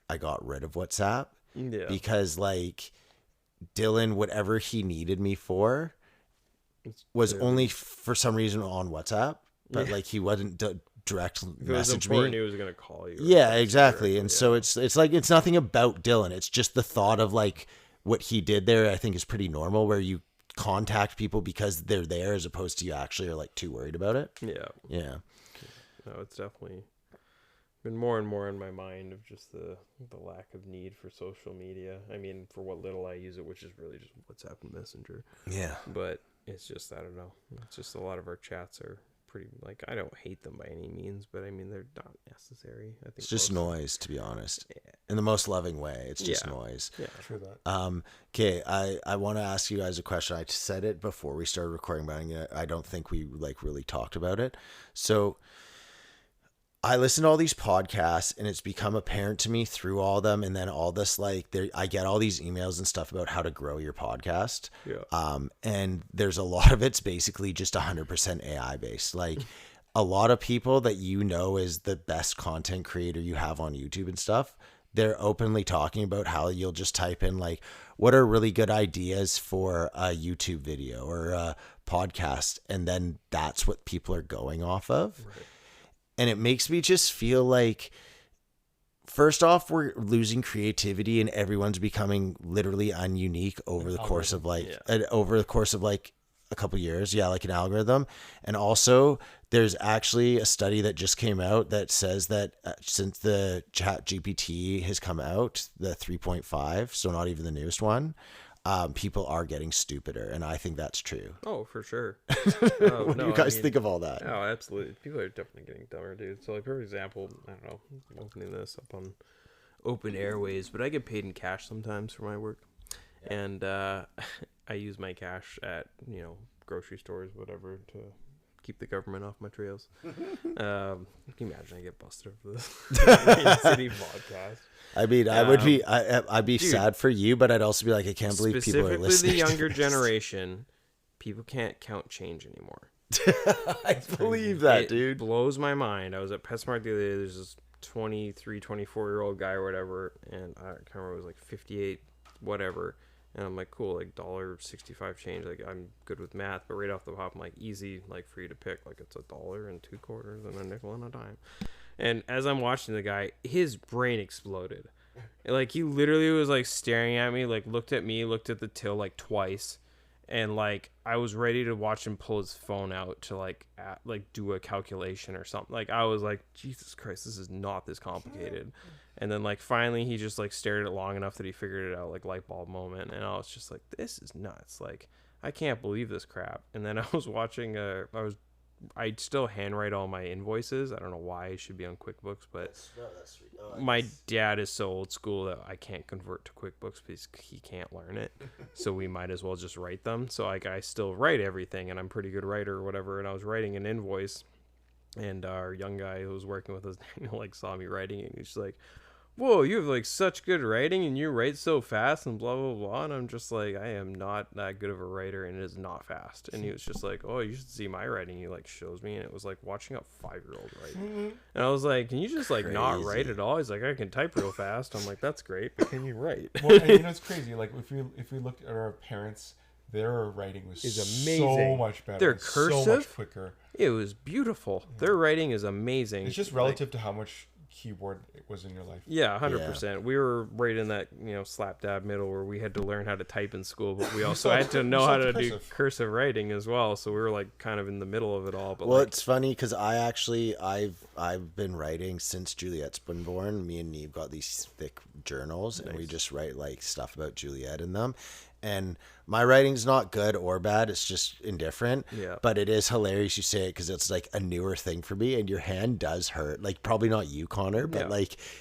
Speaker 1: I got rid of WhatsApp.
Speaker 2: Yeah.
Speaker 1: Because like Dylan, whatever he needed me for, was only for some reason on WhatsApp, but
Speaker 2: Yeah.
Speaker 1: like he wasn't direct
Speaker 2: If it was
Speaker 1: message
Speaker 2: important,
Speaker 1: me.
Speaker 2: he was gonna call you. or
Speaker 1: Yeah,
Speaker 2: text you
Speaker 1: exactly.
Speaker 2: directly,
Speaker 1: And
Speaker 2: yeah.
Speaker 1: so it's like it's nothing about Dylan. It's just the thought of like what he did there. I think is pretty normal, where you contact people because they're there as opposed to you actually are like too worried about it.
Speaker 2: Yeah.
Speaker 1: Yeah.
Speaker 2: No, it's definitely been more and more in my mind of just the lack of need for social media. I mean, for what little I use it, which is really just WhatsApp and Messenger.
Speaker 1: Yeah.
Speaker 2: But it's just, I don't know. It's just a lot of our chats are pretty, like, I don't hate them by any means, but I mean, they're not necessary. I think
Speaker 1: It's just
Speaker 2: most-
Speaker 1: noise, to be honest.
Speaker 2: Yeah.
Speaker 1: In the most loving way. It's just
Speaker 2: Yeah.
Speaker 1: noise.
Speaker 2: Yeah.
Speaker 3: True that.
Speaker 1: Okay, I want to ask you guys a question. I said it before we started recording, but I don't think we like really talked about it. So I listen to all these podcasts, and it's become apparent to me through all of them, and then all this I get all these emails and stuff about how to grow your podcast.
Speaker 2: Yeah.
Speaker 1: And there's a lot of it's basically just 100% AI based. Like a lot of people that you know is the best content creator you have on YouTube and stuff, they're openly talking about how you'll just type in like, what are really good ideas for a YouTube video or a podcast? And then that's what people are going off of.
Speaker 2: Right.
Speaker 1: And it makes me just feel like, first off, we're losing creativity and everyone's becoming literally ununique over the course of a couple years. Yeah, like an algorithm. And also, there's actually a study that just came out that says that since the Chat GPT has come out, the 3.5, so not even the newest one, people are getting stupider. And I think that's true.
Speaker 2: Oh, for sure.
Speaker 1: What do you guys think of all that?
Speaker 2: Oh, absolutely. People are definitely getting dumber, dude. So, like, for example, I don't know, I'm opening this up on open airways, but I get paid in cash sometimes for my work. Yeah. And I use my cash at, grocery stores, whatever, to keep the government off my trails. Can you imagine I get busted for this city podcast?
Speaker 1: I mean, I'd be dude, sad for you, but I'd also be like, I can't believe people are listening.
Speaker 2: Specifically the younger generation, people can't count change anymore.
Speaker 1: I believe that, dude.
Speaker 2: It blows my mind. I was at PetSmart the other day. There's this 23, 24-year-old guy or whatever, and I can't remember, it was like 58, whatever. And I'm like, cool, like $1.65 change. Like, I'm good with math, but right off the top, I'm like, easy, like for you to pick. Like, it's $1 and 2 quarters and a nickel and a dime. And as I'm watching the guy, his brain exploded. Like, he literally was like staring at me, like looked at me, looked at the till like twice. And like, I was ready to watch him pull his phone out to like do a calculation or something. Like, I was like, Jesus Christ, this is not this complicated. And then like finally he just like stared at it long enough that he figured it out, like light bulb moment. And I was just like, this is nuts. Like, I can't believe this crap. And then I was watching I still handwrite all my invoices. I don't know why I should be on QuickBooks, but that's sweet. My dad is so old school that I can't convert to QuickBooks because he can't learn it. So we might as well just write them. So like, I still write everything, and I'm a pretty good writer or whatever. And I was writing an invoice, and our young guy who was working with us, Daniel, like saw me writing it, and he's like, whoa, you have like such good writing and you write so fast and blah, blah, blah. And I'm just like, I am not that good of a writer and it is not fast. And he was just like, oh, you should see my writing. He like shows me, and it was like watching a 5-year-old write. And I was like, can you just like not write at all? He's like, I can type real fast. I'm like, that's great, but can you write?
Speaker 3: Well, and it's crazy. Like if we looked at our parents, their writing was amazing. So much better.
Speaker 2: They're cursive,
Speaker 3: so much quicker.
Speaker 2: It was beautiful. Yeah. Their writing is amazing.
Speaker 3: It's just relative to how much keyboard it was in your life.
Speaker 2: Yeah, 100%. Yeah. We were right in that, slap dab middle where we had to learn how to type in school, but we also had to know how to do cursive writing as well. So we were like kind of in the middle of it all. But
Speaker 1: well, it's funny because I've been writing since Juliet's been born. Me and Neve got these thick journals, and we just write like stuff about Juliet in them. And my writing's not good or bad. It's just indifferent.
Speaker 2: Yeah.
Speaker 1: But it is hilarious you say it because it's like a newer thing for me, and your hand does hurt. Like, probably not you, Connor, but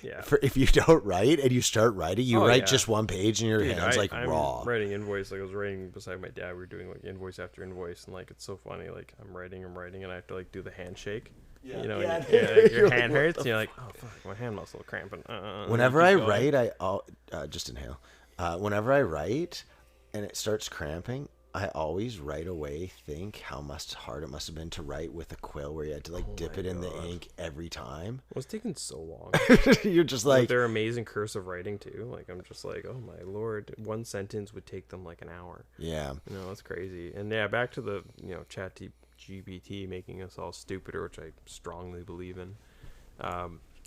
Speaker 1: if you don't write and you start writing, you write just one page and your hand's
Speaker 2: I'm
Speaker 1: raw.
Speaker 2: Writing invoice. Like, I was writing beside my dad. We were doing like invoice after invoice, and like, it's so funny. Like, I'm writing, and I have to like do the handshake. Yeah. Your hand hurts. And you're like, oh fuck, my hand muscle cramping.
Speaker 1: Whenever I write, I'll just inhale. Whenever I write and it starts cramping, I always right away think how much hard it must have been to write with a quill, where you had to like dip it in the ink every time.
Speaker 2: Well, it's taking so long.
Speaker 1: You're just like,
Speaker 2: they're amazing cursive writing too. Like, I'm just like, oh my lord, one sentence would take them like an hour.
Speaker 1: Yeah,
Speaker 2: that's crazy. And yeah, back to the chat GPT making us all stupider, which I strongly believe in.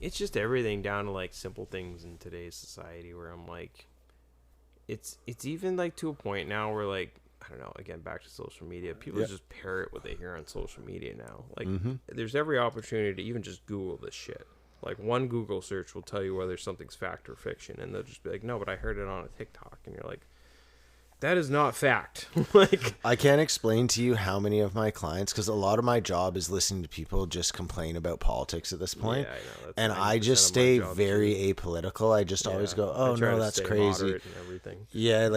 Speaker 2: It's just everything down to like simple things in today's society where I'm like, it's even like to a point now where like, I don't know, again, back to social media, people just parrot what they hear on social media now. Like, there's every opportunity to even just Google this shit. Like, one Google search will tell you whether something's fact or fiction, and they'll just be like, no, but I heard it on a TikTok, and you're like, that is not fact. Like,
Speaker 1: I can't explain to you how many of my clients, because a lot of my job is listening to people just complain about politics at this point.
Speaker 2: Yeah, I know.
Speaker 1: And I just stay very apolitical. I just always go, oh no, that's crazy.
Speaker 2: And everything.
Speaker 1: Yeah,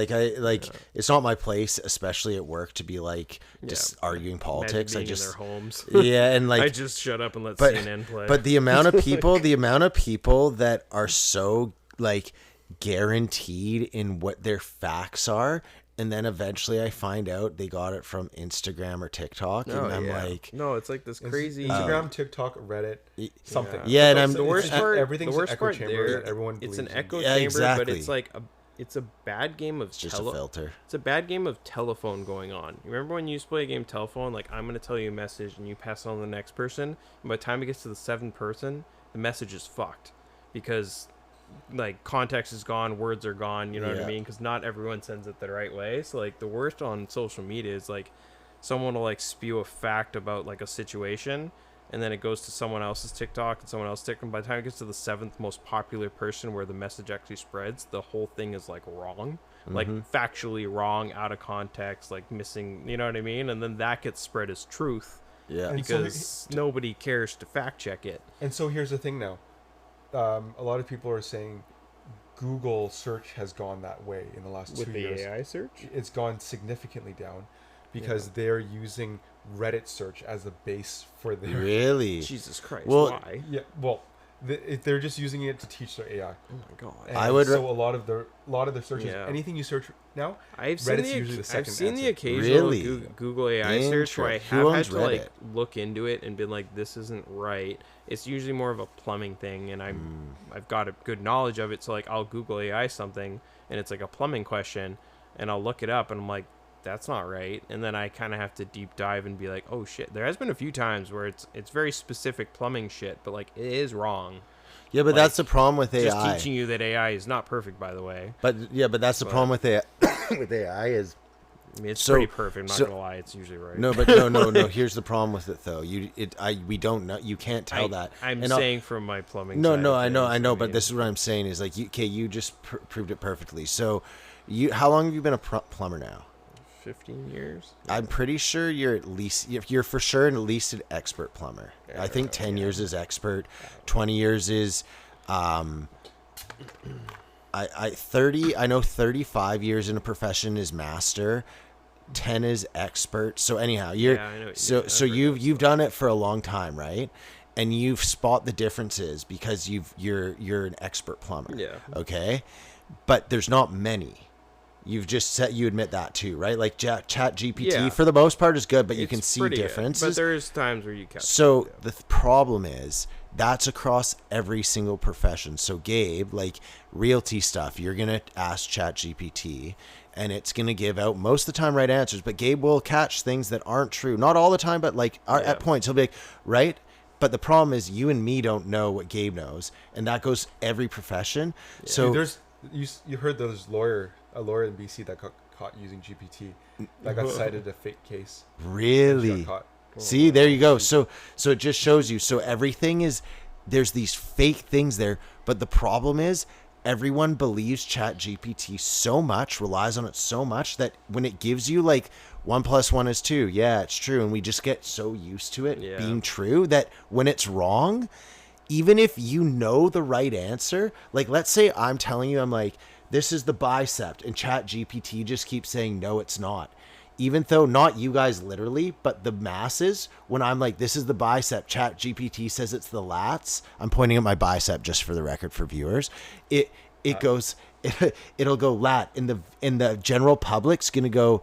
Speaker 1: it's not my place, especially at work, to be like just arguing politics. I just
Speaker 2: in their homes.
Speaker 1: Yeah, and like
Speaker 2: I just shut up and let CNN play.
Speaker 1: But the amount of people that are so like guaranteed in what their facts are, and then eventually I find out they got it from Instagram or TikTok, and I'm like,
Speaker 2: no, it's like this crazy
Speaker 3: Instagram, TikTok, Reddit, something.
Speaker 1: Yeah, and I'm
Speaker 2: the worst part.
Speaker 3: Everything's
Speaker 2: the worst
Speaker 3: an echo
Speaker 2: part
Speaker 3: chamber
Speaker 2: there.
Speaker 3: That everyone
Speaker 2: it's an
Speaker 3: believes
Speaker 2: echo
Speaker 3: in.
Speaker 2: chamber,
Speaker 1: exactly.
Speaker 2: but it's like it's a bad game of
Speaker 1: just a filter.
Speaker 2: It's a bad game of telephone going on. You remember when you used to play a game telephone? Like, I'm going to tell you a message and you pass it on to the next person. And by the time it gets to the 7th person, the message is fucked because like context is gone, words are gone. You know what I mean? Because not everyone sends it the right way. So like the worst on social media is like someone will like spew a fact about like a situation, and then it goes to someone else's TikTok and someone else's TikTok. And by the time it gets to the 7th most popular person where the message actually spreads, the whole thing is like wrong, like factually wrong, out of context, like missing, you know what I mean? And then that gets spread as truth.
Speaker 1: Yeah.
Speaker 2: Because nobody cares to fact check it.
Speaker 3: And so here's the thing now. A lot of people are saying Google search has gone that way in the last
Speaker 2: With
Speaker 3: 2
Speaker 2: the
Speaker 3: years.
Speaker 2: AI search?
Speaker 3: It's gone significantly down because they're using Reddit search as the base for their.
Speaker 1: Really?
Speaker 2: Jesus Christ!
Speaker 1: Well,
Speaker 2: why?
Speaker 3: Yeah, well, they're just using it to teach their AI.
Speaker 2: Oh my god!
Speaker 3: And
Speaker 1: I would
Speaker 3: so a lot of their searches,
Speaker 2: Yeah.
Speaker 3: anything you search now,
Speaker 2: I've seen
Speaker 3: Reddit's usually the second
Speaker 2: I've seen the
Speaker 3: answer.
Speaker 2: occasional
Speaker 1: Really?
Speaker 2: Google AI search where I
Speaker 1: Who
Speaker 2: have had
Speaker 1: owns
Speaker 2: to like
Speaker 1: Reddit?
Speaker 2: look into it and been like, this isn't right. It's usually more of a plumbing thing, and I've got a good knowledge of it. So like, I'll Google AI something, and it's like a plumbing question, and I'll look it up, and I'm like, that's not right. And then I kind of have to deep dive and be like, oh shit. There has been a few times where it's very specific plumbing shit, but like it is wrong.
Speaker 1: Yeah, but
Speaker 2: Like,
Speaker 1: that's the problem with AI.
Speaker 2: Just teaching you that AI is not perfect, by the way.
Speaker 1: But that's the problem with AI. With AI is
Speaker 2: I mean, it's
Speaker 1: So-
Speaker 2: pretty perfect. I'm not
Speaker 1: so-
Speaker 2: gonna lie, it's usually right.
Speaker 1: no, but no. Here's the problem with it though. We don't know. You can't tell that.
Speaker 2: I'm
Speaker 1: And I'll-
Speaker 2: saying from my plumbing.
Speaker 1: No,
Speaker 2: side
Speaker 1: no,
Speaker 2: of
Speaker 1: I know,
Speaker 2: things,
Speaker 1: I know. But
Speaker 2: mean,
Speaker 1: this is what I'm saying is like, you just proved it perfectly. So, how long have you been a plumber now?
Speaker 2: 15 years.
Speaker 1: I'm pretty sure you're for sure at least an expert plumber. I think 10 years is expert, 20 years is, I 30. I know 35 years in a profession is master. 10 is expert. So anyhow,
Speaker 2: Yeah, I know what you mean.
Speaker 1: so
Speaker 2: I've heard
Speaker 1: you've done it for a long time, right? And you've spot the differences because you're an expert plumber.
Speaker 2: Yeah.
Speaker 1: Okay, but there's not many. You've just said you admit that too, right? Like Chat GPT
Speaker 2: Yeah.
Speaker 1: for the most part is good, but you
Speaker 2: It's
Speaker 1: can see
Speaker 2: pretty good,
Speaker 1: differences.
Speaker 2: But there's times where you catch.
Speaker 1: So
Speaker 2: it,
Speaker 1: the problem is that's across every single profession. So Gabe, like realty stuff, you're gonna ask Chat GPT, and it's gonna give out most of the time right answers. But Gabe will catch things that aren't true, not all the time, but like at points he'll be like, right. But the problem is you and me don't know what Gabe knows, and that goes every profession. So
Speaker 3: Dude, you heard a lawyer in BC that got caught using GPT that got cited a fake case. She
Speaker 1: really.
Speaker 3: got caught.
Speaker 1: See, there you go. So it just shows you. So everything is, there's these fake things there, but the problem is everyone believes Chat GPT so much, relies on it so much that when it gives you like 1 + 1 is 2, yeah, it's true, and we just get so used to it being true that when it's wrong, even if you know the right answer, like let's say I'm telling you, I'm like, this is the bicep, and Chat GPT just keeps saying no, it's not. Even though not you guys literally, but the masses, when I'm like, this is the bicep, Chat GPT says it's the lats. I'm pointing at my bicep just for the record for viewers. It goes, it'll go lat. In the general public's gonna go,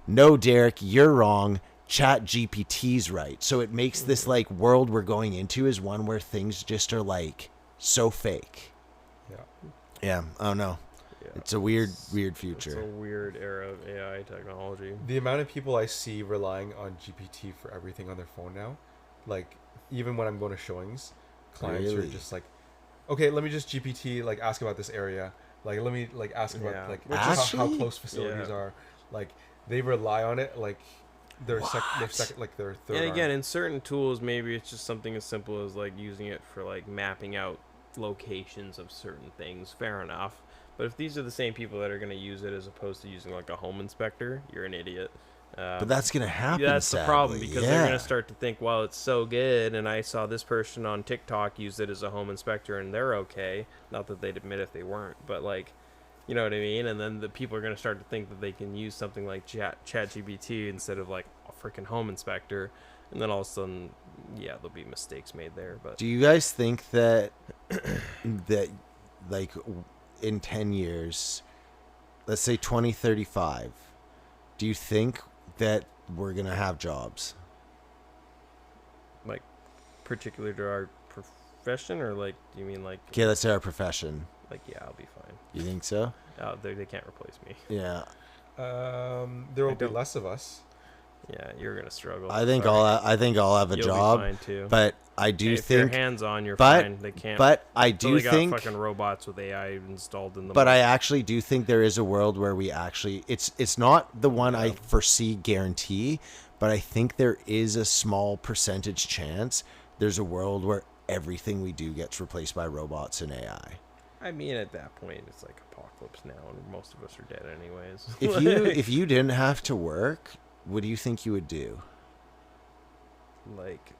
Speaker 1: no, Derek, you're wrong. Chat GPT's right. So it makes this like world we're going into is one where things just are like so fake.
Speaker 3: Yeah.
Speaker 1: Yeah. Oh no.
Speaker 2: Yeah.
Speaker 1: It's a weird
Speaker 2: It's
Speaker 1: future.
Speaker 2: a weird era of AI technology.
Speaker 3: The amount of people I see relying on GPT for everything on their phone now, like even when I'm going to showings, clients
Speaker 1: Really?
Speaker 3: are just like, okay, let me just GPT like ask about this area. Like let me like ask about
Speaker 2: Yeah.
Speaker 3: like
Speaker 2: Which
Speaker 3: how
Speaker 1: Actually?
Speaker 3: close facilities
Speaker 2: Yeah.
Speaker 3: are. Like they rely on it like their second like their third.
Speaker 2: And again,
Speaker 3: arm.
Speaker 2: in certain tools, maybe it's just something as simple as like using it for like mapping out locations of certain things. Fair enough. But if these are the same people that are going to use it as opposed to using like a home inspector, you're an idiot.
Speaker 1: But that's gonna happen.
Speaker 2: That's the problem
Speaker 1: sadly.
Speaker 2: because they're going to start to think, well, it's so good, and I saw this person on TikTok use it as a home inspector, and they're okay. Not that they'd admit if they weren't, but like, you know what I mean? And then the people are going to start to think that they can use something like ChatGPT instead of like a freaking home inspector, and then all of a sudden, yeah, there'll be mistakes made there. But
Speaker 1: Do you guys think that that like in 10 years, let's say 2035, do you think that we're gonna have jobs?
Speaker 2: like, particular to our profession, or like, do you mean like,
Speaker 1: Okay, let's say our profession.
Speaker 2: like, yeah, I'll be fine.
Speaker 1: You think so?
Speaker 2: They can't replace me.
Speaker 1: Yeah,
Speaker 3: There will
Speaker 2: I
Speaker 3: be
Speaker 2: don't-
Speaker 3: less of us.
Speaker 2: Yeah, you're gonna struggle.
Speaker 1: I think
Speaker 2: Sorry.
Speaker 1: I'll have a
Speaker 2: You'll
Speaker 1: job,
Speaker 2: be fine too.
Speaker 1: but I do
Speaker 2: if
Speaker 1: think,
Speaker 2: you're hands on, you're
Speaker 1: but-
Speaker 2: fine. They can't.
Speaker 1: but I
Speaker 2: until
Speaker 1: do
Speaker 2: they got
Speaker 1: think,
Speaker 2: fucking robots with AI installed in them.
Speaker 1: but I actually do think there is a world where we actually, it's not the one I foresee guarantee, but I think there is a small percentage chance there's a world where everything we do gets replaced by robots and AI.
Speaker 2: I mean, at that point, it's like apocalypse now, and most of us are dead anyways.
Speaker 1: If you didn't have to work, what do you think you would do?
Speaker 2: like,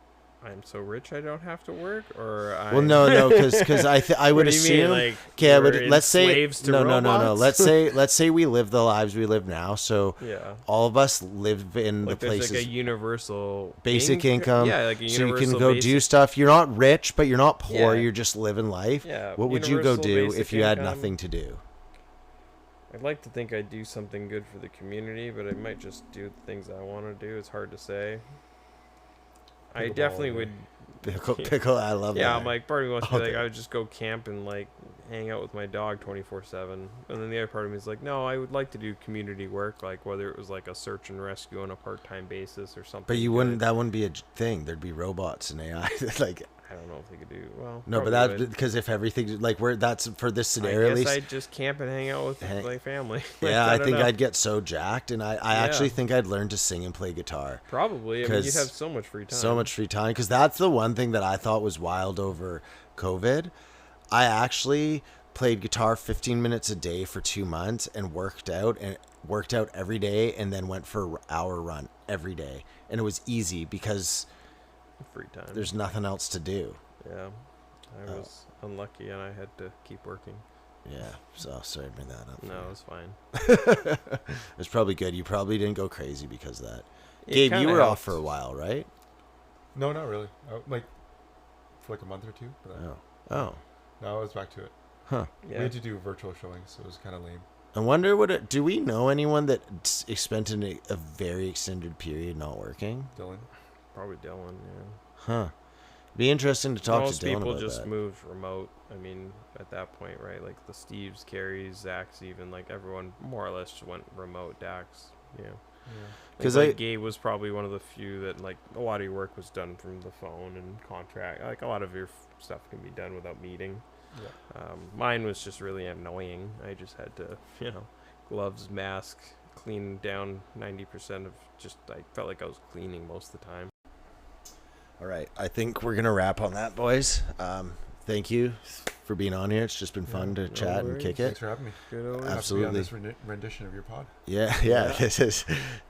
Speaker 2: I'm so rich I don't have to work, or
Speaker 1: Well, no, because I would
Speaker 2: What do you mean?
Speaker 1: assume.
Speaker 2: Like,
Speaker 1: Okay, I
Speaker 2: we're
Speaker 1: would let's say
Speaker 2: slaves to
Speaker 1: no.
Speaker 2: robots?
Speaker 1: Let's say we live the lives we live now. So
Speaker 2: Yeah.
Speaker 1: all of us live in
Speaker 2: Like
Speaker 1: the
Speaker 2: there's
Speaker 1: places.
Speaker 2: like a universal
Speaker 1: Basic income.
Speaker 2: Yeah, like a
Speaker 1: so you
Speaker 2: universal
Speaker 1: can go
Speaker 2: basic,
Speaker 1: do stuff. You're not rich, but you're not poor.
Speaker 2: Yeah.
Speaker 1: You're just living life.
Speaker 2: Yeah,
Speaker 1: What would you go
Speaker 2: universal
Speaker 1: do
Speaker 2: basic
Speaker 1: if you had
Speaker 2: income.
Speaker 1: nothing to do?
Speaker 2: I'd like to think I'd do something good for the community, but I might just do the things I want to do. It's hard to say. I
Speaker 3: Pickleball,
Speaker 2: definitely
Speaker 3: yeah.
Speaker 2: would.
Speaker 1: Pickle, I love that.
Speaker 2: Yeah, I'm like, part of me wants to be
Speaker 1: Okay.
Speaker 2: like, I would just go camp and like hang out with my dog 24/7, and then the other part of me is like, no, I would like to do community work, like whether it was like a search and rescue on a part-time basis or something.
Speaker 1: But you
Speaker 2: good.
Speaker 1: wouldn't. That wouldn't be a thing. There'd be robots and AI. Like
Speaker 2: I don't know if they could do well.
Speaker 1: no, but
Speaker 2: probably
Speaker 1: that's
Speaker 2: would.
Speaker 1: because if everything like we're that's for this scenario
Speaker 2: I
Speaker 1: at
Speaker 2: guess
Speaker 1: least.
Speaker 2: I'd just camp and hang out with my family. Like,
Speaker 1: Yeah, I
Speaker 2: don't
Speaker 1: think
Speaker 2: know.
Speaker 1: I'd get so jacked, and I actually think I'd learn to sing and play guitar.
Speaker 2: Probably. I mean, you'd
Speaker 1: 'Cause
Speaker 2: have so much free time.
Speaker 1: So much free time, because that's the one thing that I thought was wild over COVID. I actually played guitar 15 minutes a day for 2 months and worked out every day, and then went for an hour run every day, and it was easy because
Speaker 2: Free time.
Speaker 1: there's nothing else to do.
Speaker 2: Yeah. I was unlucky and I had to keep working.
Speaker 1: Yeah, so sorry to bring that up.
Speaker 2: No, it was fine.
Speaker 1: It's probably good. You probably didn't go crazy because of that.
Speaker 2: It
Speaker 1: Gabe, you
Speaker 2: kinda
Speaker 1: were off
Speaker 2: helped.
Speaker 1: for a while, right?
Speaker 3: No, not really. Like for like a month or two. But
Speaker 1: Oh,
Speaker 3: now I was back to it.
Speaker 1: huh.
Speaker 3: We
Speaker 2: Yeah.
Speaker 3: had to do virtual showings, so it was kind of lame.
Speaker 1: I wonder do we know anyone that spent a very extended period not working?
Speaker 3: Dylan.
Speaker 2: Probably Dylan, yeah.
Speaker 1: Huh. Be interesting to talk
Speaker 2: Most
Speaker 1: to Dylan
Speaker 2: people
Speaker 1: about
Speaker 2: just
Speaker 1: that.
Speaker 2: moved remote. I mean, at that point, right? Like the Steves, Carries, Zach's, even like everyone more or less just went remote. Dax, yeah.
Speaker 1: Because
Speaker 2: Like Gabe was probably one of the few that like a lot of your work was done from the phone and contract. Like a lot of your stuff can be done without meeting.
Speaker 3: Yeah.
Speaker 2: Mine was just really annoying. I just had to, gloves, mask, clean down 90% of just. I felt like I was cleaning most of the time.
Speaker 1: All right, I think we're gonna wrap on that, boys. Thank you for being on here. It's just been fun to
Speaker 2: no
Speaker 1: chat and
Speaker 2: worries.
Speaker 1: kick
Speaker 3: Thanks
Speaker 1: it.
Speaker 3: for having me.
Speaker 2: Good old
Speaker 3: Have to be on
Speaker 1: Absolutely.
Speaker 3: this rendition of your pod.
Speaker 1: Yeah.
Speaker 2: Yeah.
Speaker 1: This is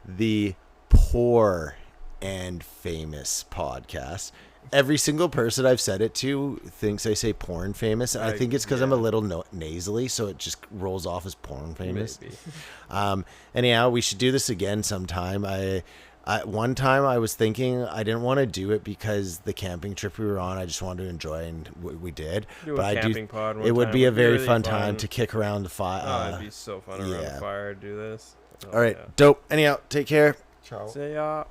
Speaker 1: the Poor and Famous podcast. Every single person I've said it to thinks I say porn famous, and I think it's because I'm a
Speaker 2: yeah.
Speaker 1: little nasally, so it just rolls off as porn famous.
Speaker 2: Maybe.
Speaker 1: Anyhow, we should do this again sometime. One time I was thinking I didn't want to do it because the camping trip we were on, I just wanted to enjoy, and we did.
Speaker 2: Do a
Speaker 1: But I do.
Speaker 2: camping pod one
Speaker 1: It would
Speaker 2: time.
Speaker 1: be a
Speaker 2: It'd
Speaker 1: very
Speaker 2: really
Speaker 1: fun time to kick around the fire.
Speaker 2: Oh, it'd be so fun around
Speaker 1: yeah.
Speaker 2: the fire to do this. Oh,
Speaker 1: All right,
Speaker 2: yeah.
Speaker 1: dope. Anyhow, take care.
Speaker 3: Ciao.
Speaker 2: See ya.